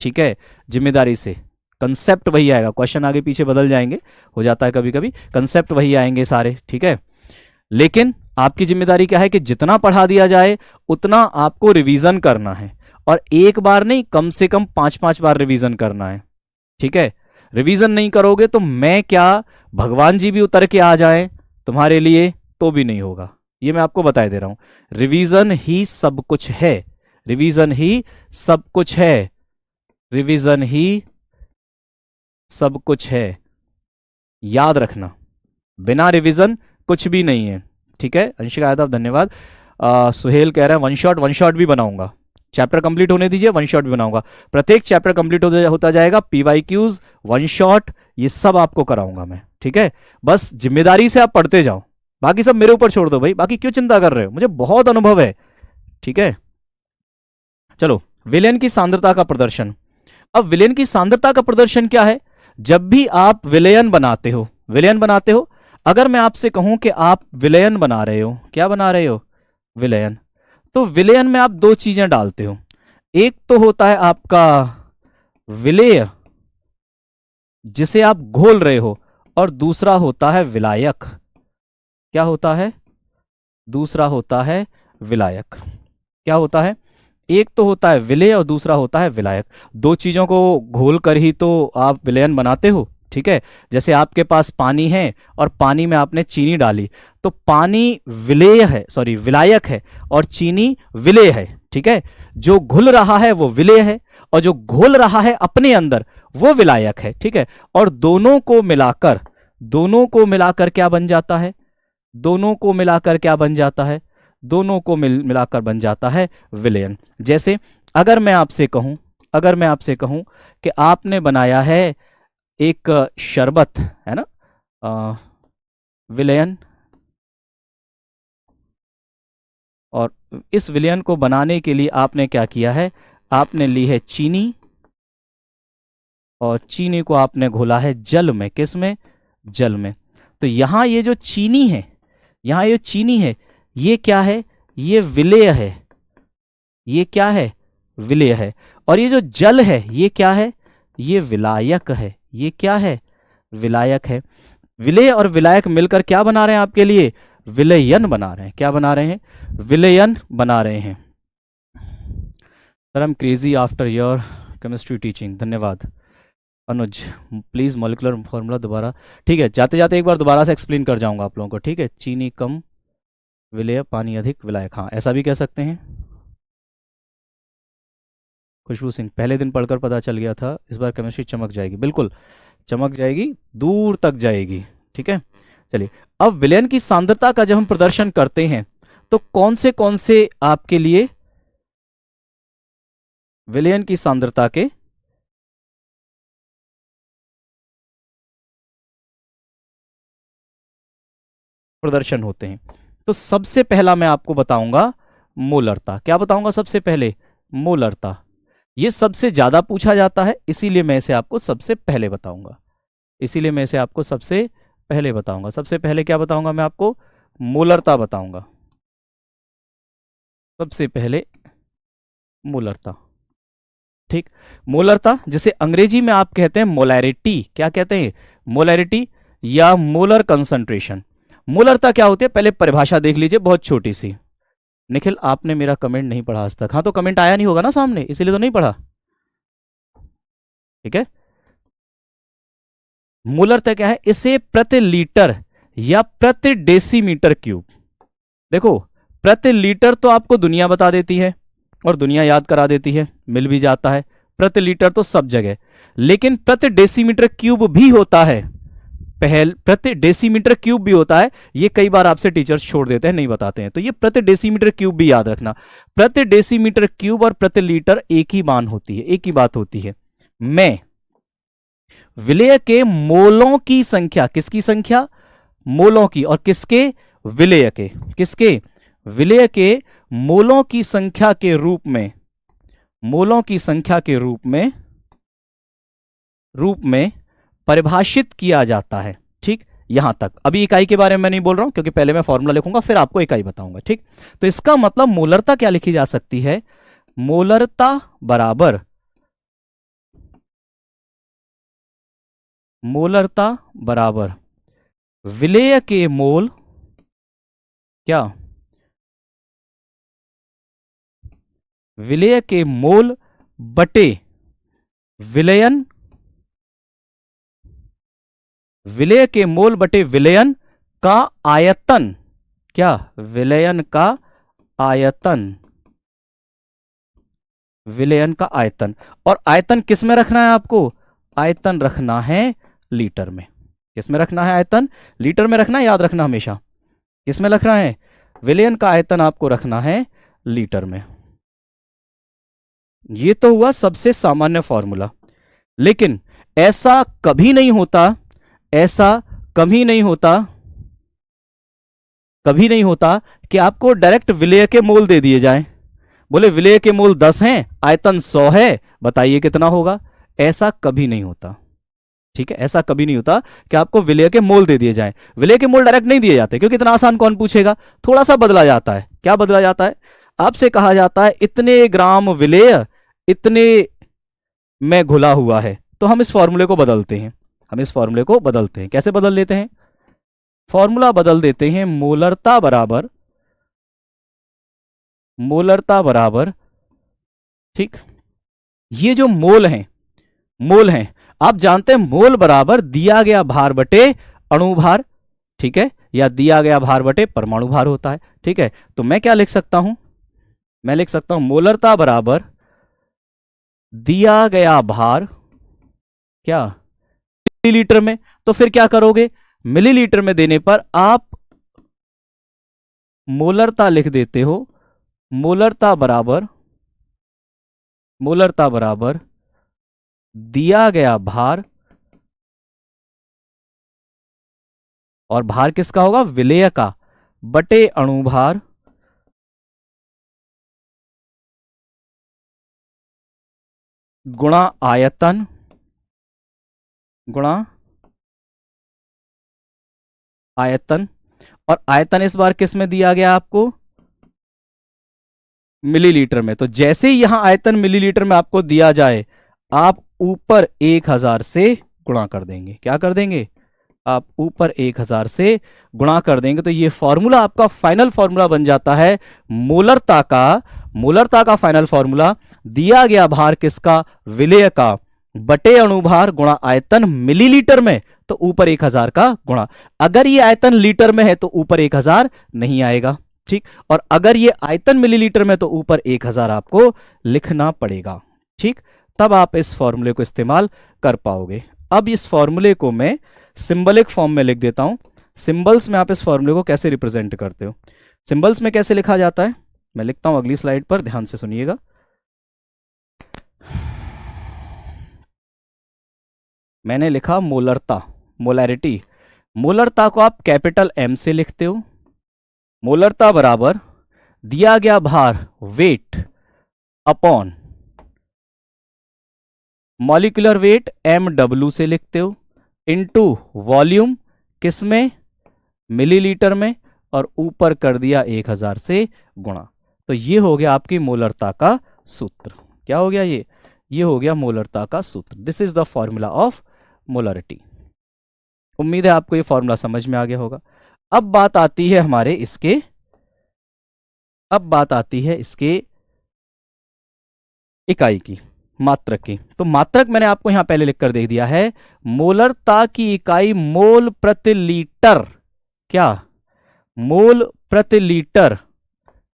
ठीक है, जिम्मेदारी से कंसेप्ट वही आएगा, क्वेश्चन आगे पीछे बदल जाएंगे, हो जाता है कभी कभी, कंसेप्ट वही आएंगे सारे। ठीक है, लेकिन आपकी जिम्मेदारी क्या है कि जितना पढ़ा दिया जाए उतना आपको रिवीजन करना है, और एक बार नहीं, कम से कम 5-5 बार रिवीजन करना है। ठीक है, रिवीजन नहीं करोगे तो मैं क्या, भगवान जी भी उतर के आ जाएं तुम्हारे लिए तो भी नहीं होगा। ये मैं आपको बता दे रहा हूं, रिवीजन ही सब कुछ है, रिवीजन ही सब कुछ है, रिवीजन ही सब कुछ है, याद रखना, बिना रिवीजन कुछ भी नहीं है। ठीक है, अंशिका यादव धन्यवाद। सुहेल कह रहे हैं वन शॉट भी बनाऊंगा, चैप्टर कंप्लीट होने दीजिए, वन शॉट भी बनाऊंगा। प्रत्येक चैप्टर कंप्लीट होता जाएगा, पीवाईक्यूज, वन शॉट, ये सब आपको कराऊंगा मैं। ठीक है, बस जिम्मेदारी से आप पढ़ते जाओ, बाकी सब मेरे ऊपर छोड़ दो भाई, बाकी क्यों चिंता कर रहे हो, मुझे बहुत अनुभव है। ठीक है, चलो, विलयन की सांद्रता का प्रदर्शन। अब विलयन की सांद्रता का प्रदर्शन क्या है? जब भी आप विलयन बनाते हो, विलयन बनाते हो, अगर मैं आपसे कहूं कि आप विलयन बना रहे हो, क्या बना रहे हो? विलयन। तो विलयन में आप 2 चीजें डालते हो, एक तो होता है आपका विलेय जिसे आप घोल रहे हो, और दूसरा होता है विलायक। क्या होता है? दूसरा होता है विलायक। क्या होता है? एक तो होता है विलेय और दूसरा होता है विलायक। दो चीजों को घोल कर ही तो आप विलयन बनाते हो, ठीक है। जैसे आपके पास पानी है और पानी में आपने चीनी डाली, तो पानी विलेय है, सॉरी विलायक है, और चीनी विलेय है, ठीक है। जो घुल रहा है वो विलेय है, और जो घोल रहा है अपने अंदर वो विलायक है, ठीक है। और दोनों को मिलाकर क्या बन जाता है? दोनों को मिलाकर क्या बन जाता है? दोनों को मिलाकर बन जाता है विलयन। जैसे अगर मैं आपसे कहूं कि आपने बनाया है एक शरबत, है ना, विलयन, और इस विलयन को बनाने के लिए आपने क्या किया है? आपने ली है चीनी, और चीनी को आपने घोला है जल में। किस में? जल में। तो यहां ये जो चीनी है, ये क्या है? ये विलेय है। ये क्या है? विलेय है। और ये जो जल है ये क्या है? ये विलायक है। ये क्या है? विलायक है। विलेय और विलायक मिलकर क्या बना रहे हैं आपके लिए? विलयन बना रहे हैं। क्या बना रहे हैं? विलयन बना रहे हैं। Sir I am crazy after your chemistry teaching. धन्यवाद अनुज। प्लीज मॉलिक्यूलर फॉर्मूला दोबारा। ठीक है, जाते जाते एक बार दोबारा से एक्सप्लेन कर जाऊंगा आप लोगों को, ठीक है। चीनी कम, विलेय, पानी अधिक, विलायक। हाँ, ऐसा भी कह सकते हैं। खुशबू सिंह, पहले दिन पढ़कर पता चल गया था, इस बार केमिस्ट्री चमक जाएगी। बिल्कुल चमक जाएगी, दूर तक जाएगी, ठीक है। चलिए, अब विलयन की सांद्रता का जब हम प्रदर्शन करते हैं तो कौन से आपके लिए विलयन की सांद्रता के प्रदर्शन होते हैं? तो सबसे पहला मैं आपको बताऊंगा मोलरता। क्या बताऊंगा सबसे पहले? मोलरता। ये सबसे ज्यादा पूछा जाता है, इसीलिए मैं इसे आपको सबसे पहले बताऊंगा। सबसे पहले क्या बताऊंगा मैं आपको? मोलरता बताऊंगा। सबसे पहले मोलरता, ठीक। मोलरता, जिसे अंग्रेजी में आप कहते हैं मोलैरिटी। क्या कहते हैं? मोलैरिटी या मोलर कंसंट्रेशन। मोलरता क्या होती है, पहले परिभाषा देख लीजिए, बहुत छोटी सी। निखिल, आपने मेरा कमेंट नहीं पढ़ा आज तक। हाँ, तो कमेंट आया नहीं होगा ना सामने, इसीलिए तो नहीं पढ़ा, ठीक है। मोलरता क्या है? इसे प्रति लीटर या प्रति डेसीमीटर क्यूब। देखो, प्रति लीटर तो आपको दुनिया बता देती है और दुनिया याद करा देती है, मिल भी जाता है। प्रति लीटर तो सब जगह, लेकिन प्रति डेसीमीटर क्यूब भी होता है। प्रति डेसीमीटर क्यूब भी होता है, ये कई बार आपसे टीचर्स छोड़ देते हैं, नहीं बताते हैं। तो ये प्रति डेसीमीटर क्यूब भी याद रखना। प्रति डेसीमीटर क्यूब और प्रति लीटर एक ही मान होती है, एक ही बात होती है। मैं विलेय के मोलों की संख्या, किसकी संख्या? मोलों की। और किसके? विलेय के। किसके? विलेय के मोलों की संख्या के रूप में, मोलों की संख्या के रूप में परिभाषित किया जाता है, ठीक। यहां तक। अभी इकाई के बारे में मैं नहीं बोल रहा हूं, क्योंकि पहले मैं फॉर्मूला लिखूंगा फिर आपको इकाई बताऊंगा, ठीक। तो इसका मतलब मोलरता क्या लिखी जा सकती है? मोलरता बराबर विलेय के मोल, क्या? विलेय के मोल बटे विलयन, विलेय के मोल बटे विलयन का आयतन। क्या? विलयन का आयतन। विलयन का आयतन। और आयतन किस में रखना है आपको? आयतन रखना है लीटर में। किस में रखना है आयतन? लीटर में रखना है, याद रखना हमेशा। किस में रखना है? विलयन का आयतन आपको रखना है लीटर में। ये तो हुआ सबसे सामान्य फॉर्मूला, लेकिन ऐसा कभी नहीं होता, कभी नहीं होता कि आपको डायरेक्ट विलेय के मोल दे दिए जाएं। बोले विलेय के मोल 10 हैं, आयतन 100 है, बताइए कितना होगा। ऐसा कभी नहीं होता, ठीक है। ऐसा कभी नहीं होता कि आपको विलेय के मोल दे दिए जाएं। विलेय के मोल डायरेक्ट नहीं दिए जाते, क्योंकि इतना आसान कौन पूछेगा। थोड़ा सा बदला जाता है। क्या बदला जाता है? आपसे कहा जाता है इतने ग्राम विलेय इतने में घुला हुआ है, तो हम इस फॉर्मूले को बदलते हैं। हम इस फॉर्मूले को बदलते हैं। कैसे बदल लेते हैं? फॉर्मूला बदल देते हैं। मोलरता बराबर, ठीक, ये जो मोल हैं, आप जानते हैं मोल बराबर दिया गया भार बटे अणुभार, ठीक है, या दिया गया भार बटे परमाणु भार होता है, ठीक है। तो मैं क्या लिख सकता हूं? मैं लिख सकता हूं मोलरता बराबर दिया गया भार, क्या, मिलीलीटर में। तो फिर क्या करोगे? मिलीलीटर में देने पर आप मोलरता लिख देते हो। मोलरता बराबर दिया गया भार, और भार किसका होगा? विलेय का, बटे अणुभार गुणा आयतन और आयतन इस बार किस में दिया गया आपको? मिलीलीटर में। तो जैसे ही यहां आयतन मिलीलीटर में आपको दिया जाए, आप ऊपर 1000 से गुणा कर देंगे। क्या कर देंगे? आप ऊपर 1000 से गुणा कर देंगे। तो ये फॉर्मूला आपका फाइनल फॉर्मूला बन जाता है मोलरता का फाइनल फॉर्मूला, दिया गया भार किसका? विलेय का, बटे अणुभार गुणा आयतन मिलीलीटर में, तो ऊपर 1000 का गुणा। अगर ये आयतन लीटर में है तो ऊपर 1000 नहीं आएगा, ठीक। और अगर ये आयतन मिलीलीटर में तो ऊपर 1000 आपको लिखना पड़ेगा, ठीक। तब आप इस फॉर्मूले को इस्तेमाल कर पाओगे। अब इस फॉर्मूले को मैं सिंबलिक फॉर्म में लिख देता हूं। सिंबल्स में आप इस फॉर्मूले को कैसे रिप्रेजेंट करते हो? सिंबल्स में कैसे लिखा जाता है मैं लिखता हूं अगली स्लाइड पर, ध्यान से सुनिएगा। मैंने लिखा मोलरता, मोलैरिटी। मोलरता को आप कैपिटल एम से लिखते हो। मोलरता बराबर दिया गया भार weight upon molecular weight MW से लिखते हो, इनटू वॉल्यूम किसमें? मिलीलीटर में, और ऊपर कर दिया 1000 से गुणा। तो ये हो गया आपकी मोलरता का सूत्र। क्या हो गया? ये हो गया मोलरता का सूत्र। This is the formula of molarity. उम्मीद है आपको ये फॉर्मूला समझ में आ गया होगा। अब बात आती है इसके इकाई की, मात्रक की। तो मात्रक मैंने आपको यहां पहले लिखकर दे दिया है। मोलरता की इकाई मोल प्रति लीटर, क्या? मोल प्रति लीटर,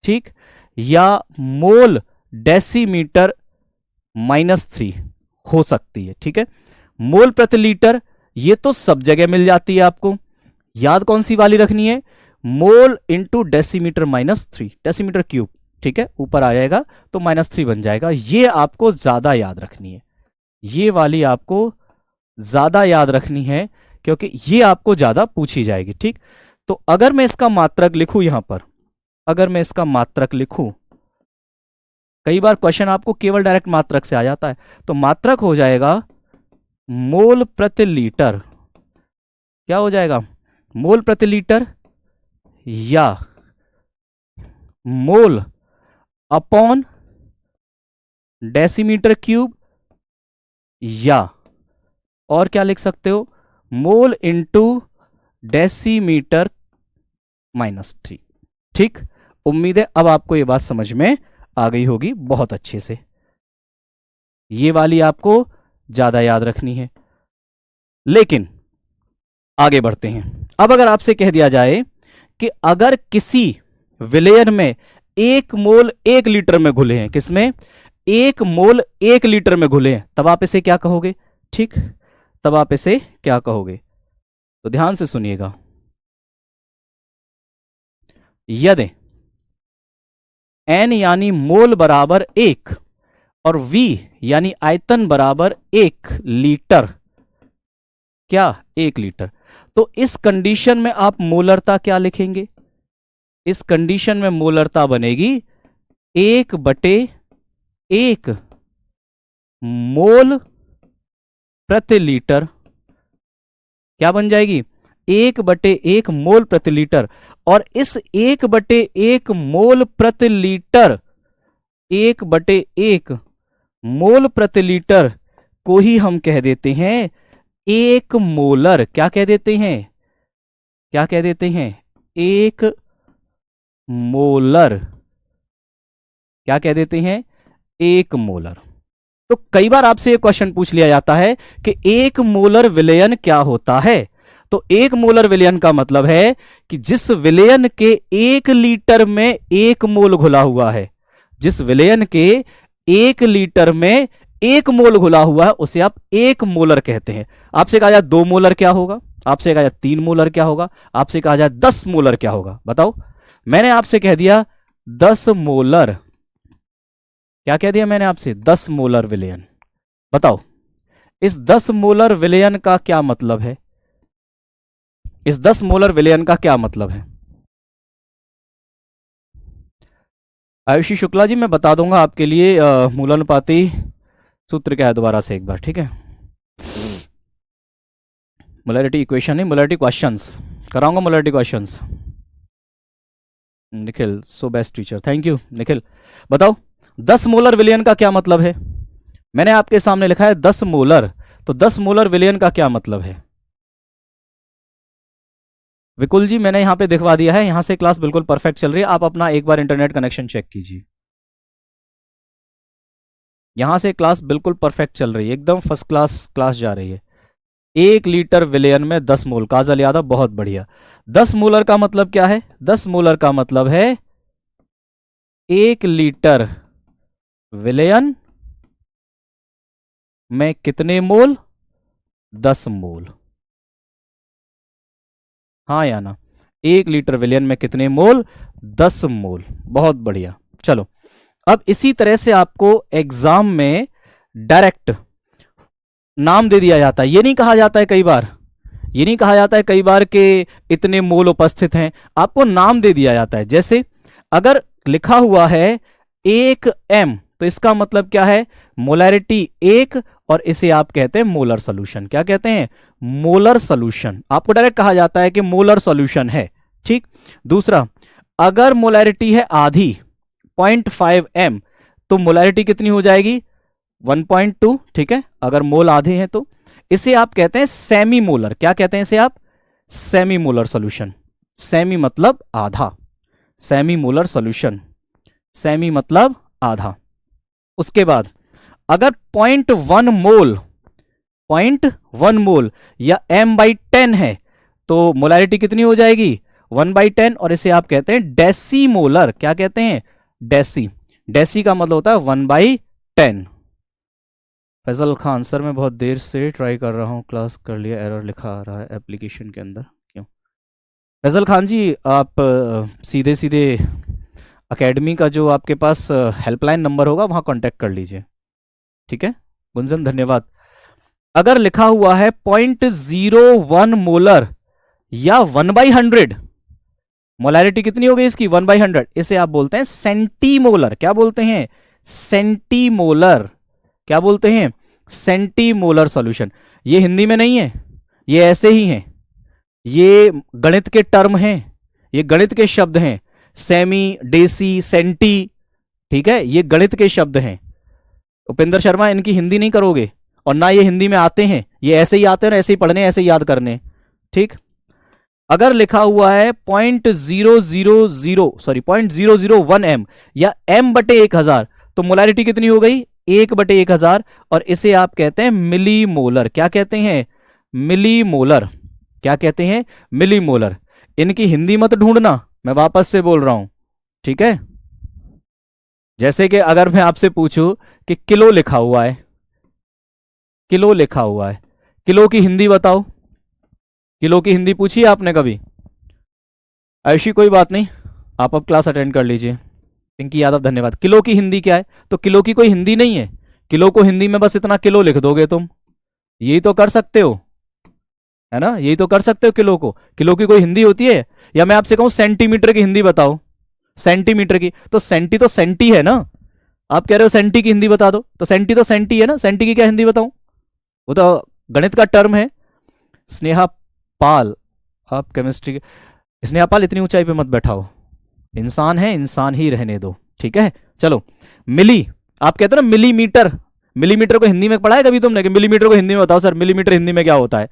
ठीक, या मोल डेसीमीटर -3 हो सकती है, ठीक है। मोल प्रति लीटर ये तो सब जगह मिल जाती है आपको। याद कौन सी वाली रखनी है? Mole into decimetre -3, decimetre cube, ठीक है, ऊपर आ जाएगा तो -3 बन जाएगा। ये आपको ज्यादा याद रखनी है, ये वाली आपको ज्यादा याद रखनी है, क्योंकि ये आपको ज्यादा पूछी जाएगी, ठीक। तो अगर मैं इसका मात्रक लिखूं यहां पर, अगर मैं इसका मात्रक लिखूं, कई बार क्वेश्चन आपको केवल डायरेक्ट मात्रक से आ जाता है, तो मात्रक हो जाएगा मोल प्रति लीटर। क्या हो जाएगा? मोल प्रति लीटर या मोल अपॉन डेसीमीटर क्यूब, या और क्या लिख सकते हो? मोल इंटू डेसीमीटर -3, ठीक। उम्मीद है अब आपको ये बात समझ में आ गई होगी बहुत अच्छे से। ये वाली आपको ज्यादा याद रखनी है। लेकिन आगे बढ़ते हैं। अब अगर आपसे कह दिया जाए कि अगर किसी विलयन में 1 मोल 1 लीटर में घुले हैं, किसमें? 1 मोल 1 लीटर में घुले हैं, तब आप इसे क्या कहोगे? ठीक, तब आप इसे क्या कहोगे? तो ध्यान से सुनिएगा। यदि n यानी मोल बराबर 1 और v यानी आयतन बराबर 1 लीटर, क्या? 1 लीटर, तो इस कंडीशन में आप मोलरता क्या लिखेंगे? इस कंडीशन में मोलरता बनेगी 1/1 मोल प्रति लीटर। क्या बन जाएगी? 1/1 मोल प्रति लीटर। और इस 1/1 मोल प्रति लीटर, 1/1 मोल प्रति लीटर को ही हम कह देते हैं एक मोलर क्या कह देते हैं, क्या कह देते हैं, एक मोलर क्या कह देते हैं, एक मोलर। तो कई बार आपसे ये क्वेश्चन पूछ लिया जाता है कि एक मोलर विलयन क्या होता है। तो एक मोलर विलयन का मतलब है कि जिस विलयन के 1 लीटर में 1 मोल घुला हुआ है, जिस विलयन के 1 लीटर में 1 मोल घुला हुआ है उसे आप एक मोलर कहते हैं। आपसे कहा जाए 2 मोलर क्या होगा, आपसे कहा जाए 3 मोलर क्या होगा, आपसे कहा जाए 10 मोलर क्या होगा, बताओ। मैंने आपसे कह दिया 10 मोलर, क्या कह दिया मैंने आपसे, 10 मोलर विलयन। बताओ इस 10 मोलर विलयन का क्या मतलब है, इस 10 मोलर विलयन का क्या मतलब है। आयुषी शुक्ला जी मैं बता दूंगा आपके लिए मूलानुपाती सूत्र क्या है दोबारा से एक बार, ठीक है। मोलैरिटी इक्वेशन नहीं, मोलैरिटी क्वेश्चंस कराऊंगा, molarity questions. Nikhil so best teacher, thank you Nikhil. बताओ 10 मोलर विलयन का क्या मतलब है। मैंने आपके सामने लिखा है 10 मोलर, तो 10 मोलर विलयन का क्या मतलब है। विकुल जी मैंने यहां पे दिखवा दिया है, यहां से क्लास बिल्कुल परफेक्ट चल रही है, आप अपना एक बार इंटरनेट कनेक्शन चेक कीजिए। यहां से क्लास बिल्कुल परफेक्ट चल रही है, एकदम फर्स्ट क्लास क्लास जा रही है। 1 लीटर विलयन में 10 मोल, काजल यादव बहुत बढ़िया। 10 मोलर का मतलब क्या है, 10 मोलर का मतलब है 1 लीटर विलयन में कितने मोल, 10 मोल। हाँ या ना, 1 लीटर विलयन में कितने मोल, 10 मोल, बहुत बढ़िया। चलो अब इसी तरह से आपको एग्जाम में डायरेक्ट नाम दे दिया जाता है, ये नहीं कहा जाता है कई बार, ये नहीं कहा जाता है कई बार कि इतने मोल उपस्थित हैं, आपको नाम दे दिया जाता है। जैसे अगर लिखा हुआ है 1m तो इसका मतलब क्या है, मोलैरिटी 1, और इसे आप कहते हैं मोलर सोल्यूशन। क्या कहते हैं, मोलर सोल्यूशन। आपको डायरेक्ट कहा जाता है कि मोलर सोल्यूशन है, ठीक। दूसरा, अगर मोलैरिटी है आधी 0.5m तो मोलैरिटी कितनी हो जाएगी, 1.2, ठीक है। अगर मोल आधे हैं तो इसे आप कहते हैं सेमी मोलर। क्या कहते हैं इसे आप, सेमी मोलर सोल्यूशन। सेमी मतलब आधा, सेमी मोलर सोल्यूशन, सेमी मतलब आधा। उसके बाद अगर 0.1 मोल, 0.1 मोल या m/10 है तो मोलैरिटी कितनी हो जाएगी, 1/10, और इसे आप कहते हैं डेसी मोलर। क्या कहते हैं, डेसी। डेसी का मतलब होता है 1/10। फैजल खान सर मैं बहुत देर से ट्राई कर रहा हूँ, क्लास कर लिया, एरर लिखा आ रहा है एप्लीकेशन के अंदर, क्यों। फैजल खान जी आप सीधे सीधे एकेडमी का जो आपके पास हेल्पलाइन नंबर होगा वहां कांटेक्ट कर लीजिए, ठीक है। गुंजन धन्यवाद। अगर लिखा हुआ है 0.01 मोलर या 1/100, मोलैरिटी कितनी हो गई इसकी, 1/100, इसे आप बोलते हैं सेंटीमोलर। क्या बोलते हैं, सेंटीमोलर। क्या बोलते हैं, सेंटीमोलर सॉल्यूशन। ये हिंदी में नहीं है, ये ऐसे ही हैं, ये गणित के टर्म हैं, ये गणित के शब्द हैं, सेमी, डेसी, सेंटी, ठीक है, ये गणित के शब्द हैं। उपेंद्र शर्मा इनकी हिंदी नहीं करोगे, और ना ये हिंदी में आते हैं, ये ऐसे ही आते हैं, ऐसे ही पढ़ने, ऐसे ही याद करने, ठीक। अगर लिखा हुआ है 0.001m या m/1000 तो मोलैरिटी कितनी हो गई, 1/1000, और इसे आप कहते हैं मिली मोलर। क्या कहते हैं, मिली मोलर। क्या कहते हैं, मिली मोलर। इनकी हिंदी मत ढूंढना, मैं वापस से बोल रहा हूं, ठीक है। जैसे कि अगर मैं आपसे पूछूं कि किलो लिखा हुआ है, किलो लिखा हुआ है, किलो की हिंदी बताओ, किलो की हिंदी पूछी है आपने कभी। ऐसी कोई बात नहीं, आप अब क्लास अटेंड कर लीजिए। पिंकी यादव धन्यवाद। किलो की हिंदी क्या है, तो किलो की कोई हिंदी नहीं है, किलो को हिंदी में बस इतना किलो लिख दोगे तुम, यही तो कर सकते हो, है ना, यही तो कर सकते हो किलो को। किलो की कोई हिंदी होती है, या मैं आपसे कहूं सेंटीमीटर की हिंदी बताओ, सेंटीमीटर की, तो सेंटी तो सेंटी है ना, आप कह रहे हो सेंटी की हिंदी बता दो, तो सेंटी है ना, सेंटी की क्या हिंदी बताऊं, वो तो गणित का टर्म है। स्नेहा पाल, आप केमिस्ट्री के, स्नेहा पाल इतनी ऊंचाई पे मत बैठाओ, इंसान है, इंसान ही रहने दो, ठीक है। चलो मिली, आप कहते हो ना मिलीमीटर, मिलीमीटर को हिंदी में पढ़ा है कभी तुमने कि मिलीमीटर को हिंदी में बताओ सर, मिलीमीटर हिंदी में क्या होता है?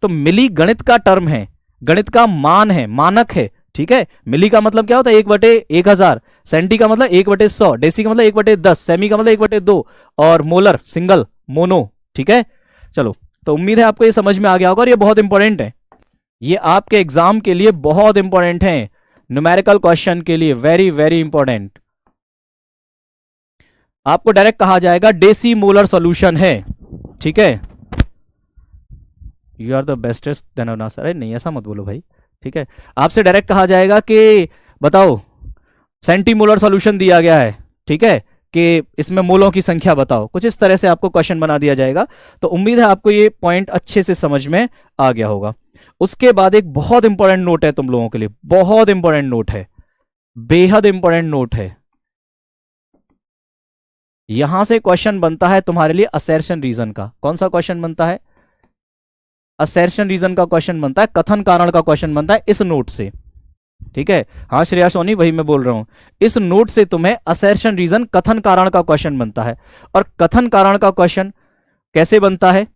तो मिली गणित का टर्म है, गणित का मान है, मानक है, ठीक है। मिली का मतलब क्या होता है? 1/1000, सेंटी का मतलब 1/100, डेसी का मतलब 1/10, सेमी का मतलब 1/2 और मोलर सिंगल मोनो, ठीक है। चलो, तो उम्मीद है आपको ये समझ में आ गया होगा और ये बहुत इंपॉर्टेंट है, ये आपके एग्जाम के लिए बहुत इंपॉर्टेंट है, न्यूमेरिकल क्वेश्चन के लिए वेरी वेरी इंपॉर्टेंट। आपको डायरेक्ट कहा जाएगा डेसी मोलर सॉल्यूशन है, ठीक है। You are the bestest then ना सर, नहीं ऐसा मत बोलो भाई, ठीक है। आपसे डायरेक्ट कहा जाएगा कि बताओ सेंटीमोलर सॉल्यूशन दिया गया है, ठीक है, कि इसमें मोलों की संख्या बताओ, कुछ इस तरह से आपको क्वेश्चन बना दिया जाएगा। तो उम्मीद है आपको ये पॉइंट अच्छे से समझ में आ गया होगा। उसके बाद एक बहुत इंपॉर्टेंट नोट है तुम लोगों के लिए, बहुत इंपॉर्टेंट नोट है, बेहद इंपॉर्टेंट नोट है। यहां से क्वेश्चन बनता है तुम्हारे लिए असर्शन रीजन का। कौन सा क्वेश्चन बनता है? असर्शन रीजन का क्वेश्चन बनता है, कथन कारण का क्वेश्चन बनता है इस नोट से, ठीक है। हाँ श्रेया सोनी, वही मैं बोल रहा हूं, इस नोट से तुम्हें असर्शन रीजन कथन कारण का क्वेश्चन बनता है। और कथन कारण का क्वेश्चन कैसे बनता है?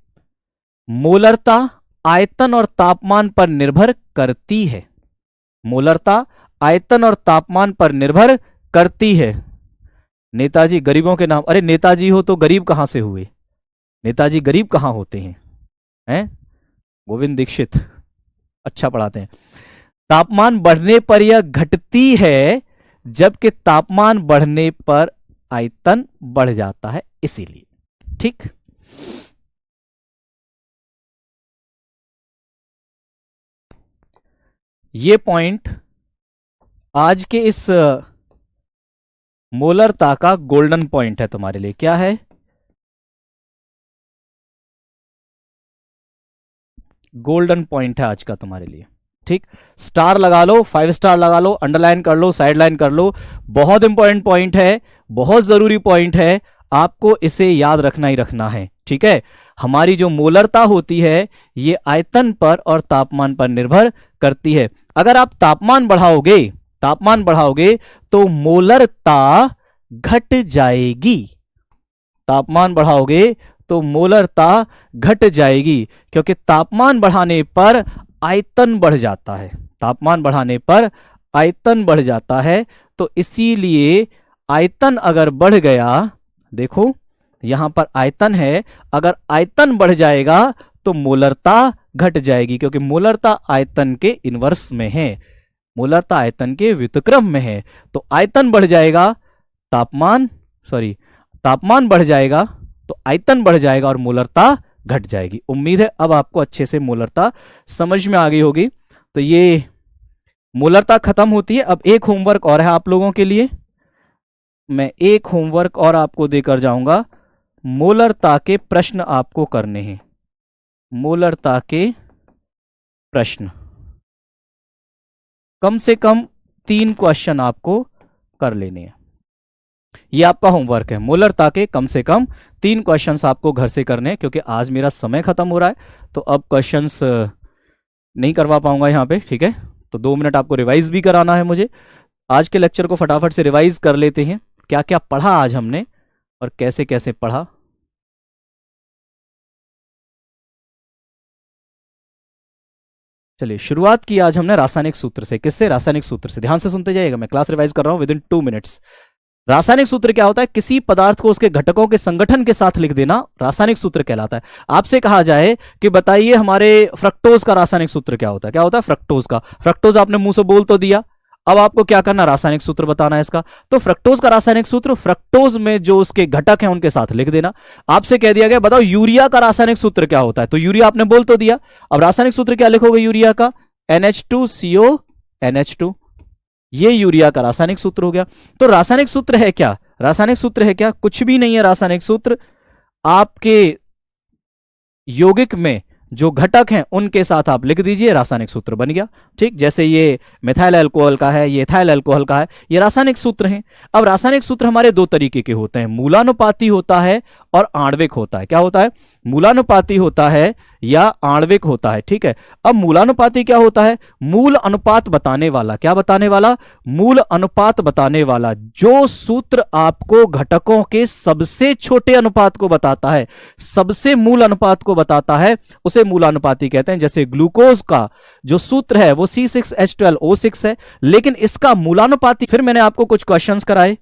मोलरता आयतन और तापमान पर निर्भर करती है, मोलरता आयतन और तापमान पर निर्भर करती है। नेताजी गरीबों के नाम, अरे नेताजी हो तो गरीब कहां से हुए? नेताजी गरीब कहां होते हैं? हैं? गोविंद दीक्षित अच्छा पढ़ाते हैं। तापमान बढ़ने पर यह घटती है, जबकि तापमान बढ़ने पर आयतन बढ़ जाता है, इसीलिए, ठीक। ये पॉइंट आज के इस मोलरता का गोल्डन पॉइंट है तुम्हारे लिए। क्या है? गोल्डन पॉइंट है आज का तुम्हारे लिए, ठीक। स्टार लगा लो, 5 स्टार लगा लो, अंडरलाइन कर लो, साइडलाइन कर लो, बहुत इंपॉर्टेंट पॉइंट है, बहुत जरूरी पॉइंट है, आपको इसे याद रखना ही रखना है, ठीक है। हमारी जो मोलरता होती है ये आयतन पर और तापमान पर निर्भर करती है। अगर आप तापमान बढ़ाओगे तो मोलरता घट जाएगी, तापमान बढ़ाओगे तो मोलरता घट जाएगी, क्योंकि तापमान बढ़ाने पर आयतन बढ़ जाता है, तापमान बढ़ाने पर आयतन बढ़ जाता है। तो इसीलिए आयतन अगर बढ़ गया, देखो यहां पर आयतन है, अगर आयतन बढ़ जाएगा तो मोलरता घट जाएगी, क्योंकि मोलरता आयतन के इनवर्स में है, मोलरता आयतन के व्युत्क्रम में है। तो आयतन बढ़ जाएगा, तापमान बढ़ जाएगा तो आयतन बढ़ जाएगा और मोलरता घट जाएगी। उम्मीद है अब आपको अच्छे से मोलरता समझ में आ गई होगी। तो ये मोलरता खत्म होती है। अब एक होमवर्क और है आप लोगों के लिए, मैं एक होमवर्क और आपको देकर जाऊंगा। मोलरता के प्रश्न आपको करने हैं, मोलरता के प्रश्न, कम से कम 3 क्वेश्चन आपको कर लेने हैं। ये आपका होमवर्क है, मोलरता के कम से कम 3 क्वेश्चंस आपको घर से करने हैं, क्योंकि आज मेरा समय खत्म हो रहा है तो अब क्वेश्चंस नहीं करवा पाऊंगा यहाँ पे, ठीक है। तो 2 मिनट आपको रिवाइज भी कराना है मुझे। आज के लेक्चर को फटाफट से रिवाइज कर लेते हैं, क्या क्या पढ़ा आज हमने और कैसे कैसे पढ़ा। चलिए शुरुआत की आज हमने रासायनिक सूत्र से। किससे? रासायनिक सूत्र से। ध्यान से सुनते जाइएगा, मैं क्लास रिवाइज कर रहा हूं विद इन 2 मिनट्स। रासायनिक सूत्र क्या होता है? किसी पदार्थ को उसके घटकों के संगठन के साथ लिख देना रासायनिक सूत्र कहलाता है। आपसे कहा जाए कि बताइए हमारे फ्रक्टोज का रासायनिक सूत्र क्या होता है? क्या होता है फ्रक्टोज का? फ्रक्टोज आपने मुंह से बोल तो दिया, अब आपको क्या करना? रासायनिक सूत्र बताना है इसका। तो फ्रक्टोज का रासायनिक सूत्र, फ्रक्टोज में जो उसके घटक हैं उनके साथ लिख देना। आपसे कह दिया गया बताओ यूरिया का रासायनिक सूत्र क्या होता है? तो यूरिया आपने बोल तो दिया, अब रासायनिक सूत्र क्या लिखोगे यूरिया का? NH2CO NH2, ये यूरिया का रासायनिक सूत्र हो गया। तो रासायनिक सूत्र है क्या? रासायनिक सूत्र है क्या? कुछ भी नहीं है। रासायनिक सूत्र आपके यौगिक में जो घटक हैं उनके साथ आप लिख दीजिए, रासायनिक सूत्र बन गया, ठीक। जैसे ये मिथाइल अल्कोहल का है, ये इथाइल अल्कोहल का है, ये रासायनिक सूत्र हैं। अब रासायनिक सूत्र हमारे 2 तरीके के होते हैं, मूलानुपाती होता है और आणविक होता है। क्या होता है? मूलानुपाती होता है या आणविक होता है। ठीक है, अब मूलानुपाती क्या होता है? मूल अनुपात बताने वाला। क्या बताने वाला? मूल अनुपात बताने वाला। जो सूत्र आपको घटकों के सबसे छोटे अनुपात को बताता है, सबसे मूल अनुपात को बताता है, उसे मूलानुपाती कहते हैं। जैसे ग्लूकोज का जो सूत्र है वो C6H12O6 है, लेकिन इसका मूलानुपाती, फिर मैंने आपको कुछ क्वेश्चंस कराए।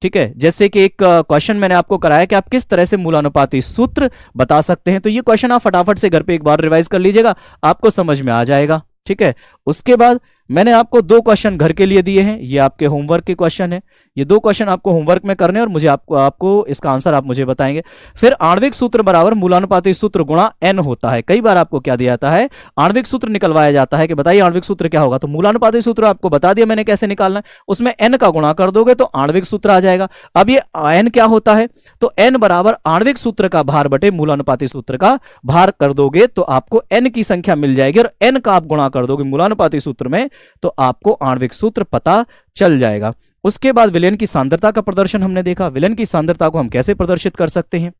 ठीक है, जैसे कि एक क्वेश्चन मैंने आपको कराया कि आप किस तरह से मूलानुपाती सूत्र बता सकते हैं, तो ये क्वेश्चन आप फटाफट से घर पे एक बार रिवाइज कर लीजिएगा, आपको समझ में आ जाएगा। ठीक है, उसके बाद मैंने आपको 2 क्वेश्चन घर के लिए दिए हैं, ये आपके होमवर्क के क्वेश्चन है। ये 2 क्वेश्चन आपको होमवर्क में करने और मुझे आपको इसका आंसर आप मुझे बताएंगे। फिर आणविक सूत्र बराबर मूलानुपाती सूत्र गुणा n होता है। कई बार आपको क्या दिया जाता है? आणविक सूत्र निकलवाया जाता है कि बताइए आणविक सूत्र क्या होगा, तो मूलानुपाती सूत्र आपको बता दिया मैंने कैसे निकालना है, उसमें n का गुणा कर दोगे तो आणविक सूत्र आ जाएगा। अब ये n क्या होता है? तो n बराबर आणविक सूत्र का भार बटे मूलानुपाती सूत्र का भार कर दोगे तो आपको n की संख्या मिल जाएगी, और n का आप गुणा कर दोगे मूलानुपाती सूत्र में तो आपको आणविक सूत्र पता चल जाएगा। उसके बाद विलयन की सांद्रता का प्रदर्शन हमने देखा। विलयन की सांद्रता को हम कैसे प्रदर्शित कर सकते हैं?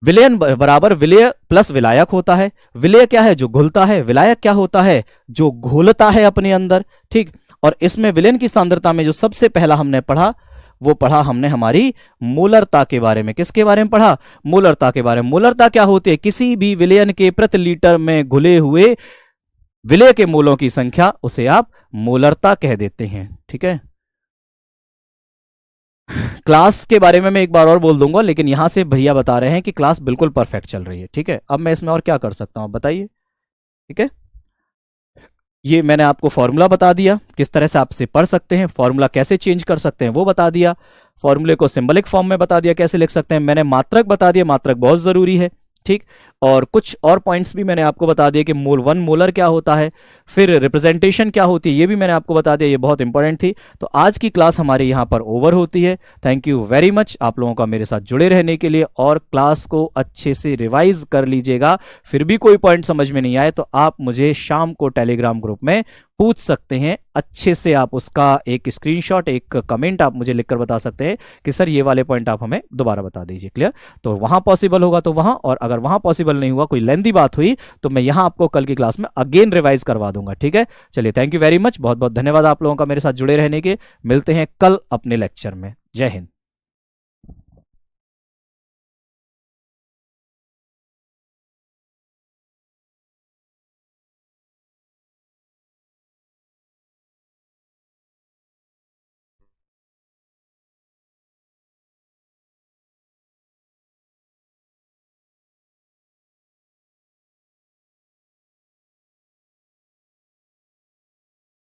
विलयन बराबर विलय प्लस विलायक होता है। विलय क्या है? जो घुलता है। विलायक क्या होता है? जो घोलता है अपने अंदर। ठीक, और इसमें विलयन की सांद्रता में जो सबसे पहला हमने पढ़ा, वो पढ़ा हमने हमारी मोलरता के बारे में। किसके बारे में पढ़ा? मोलरता के बारे में। मोलरता क्या होती है? किसी भी विलयन के प्रति लीटर में घुले हुए विलय के मोलों की संख्या, उसे आप मोलरता कह देते हैं। ठीक है, क्लास के बारे में मैं एक बार और बोल दूंगा, लेकिन यहां से भैया बता रहे हैं कि क्लास बिल्कुल परफेक्ट चल रही है। ठीक है, अब मैं इसमें और क्या कर सकता हूं, बताइए। ठीक है, ये मैंने आपको फॉर्मूला बता दिया, किस तरह से आपसे पढ़ सकते हैं, फॉर्मूला कैसे चेंज कर सकते हैं वो बता दिया, फॉर्मूले को सिंबलिक फॉर्म में बता दिया कैसे लिख सकते हैं, मैंने मात्रक बता दिया, मात्रक बहुत जरूरी है। ठीक, और कुछ और पॉइंट्स भी मैंने आपको बता दिया कि मोल 1 मोलर क्या होता है, फिर रिप्रेजेंटेशन क्या होती है, ये भी मैंने आपको बता दिया, ये बहुत इंपॉर्टेंट थी। तो आज की क्लास हमारे यहाँ पर ओवर होती है। थैंक यू वेरी मच आप लोगों का मेरे साथ जुड़े रहने के लिए, और क्लास को अच्छे से रिवाइज कर लीजिएगा। फिर भी कोई पॉइंट समझ में नहीं आए तो आप मुझे शाम को टेलीग्राम ग्रुप में पूछ सकते हैं, अच्छे से आप उसका एक स्क्रीनशॉट, एक कमेंट आप मुझे लिखकर बता सकते हैं कि सर ये वाले पॉइंट आप हमें दोबारा बता दीजिए। क्लियर? तो वहां पॉसिबल होगा तो वहां, और अगर वहां पॉसिबल नहीं हुआ, कोई लेंदी बात हुई, तो मैं यहां आपको कल की क्लास में अगेन रिवाइज करवा दूंगा। ठीक है, चलिए, थैंक यू वेरी मच, बहुत बहुत धन्यवाद आप लोगों का मेरे साथ जुड़े रहने के। मिलते हैं कल अपने लेक्चर में। जय हिंद।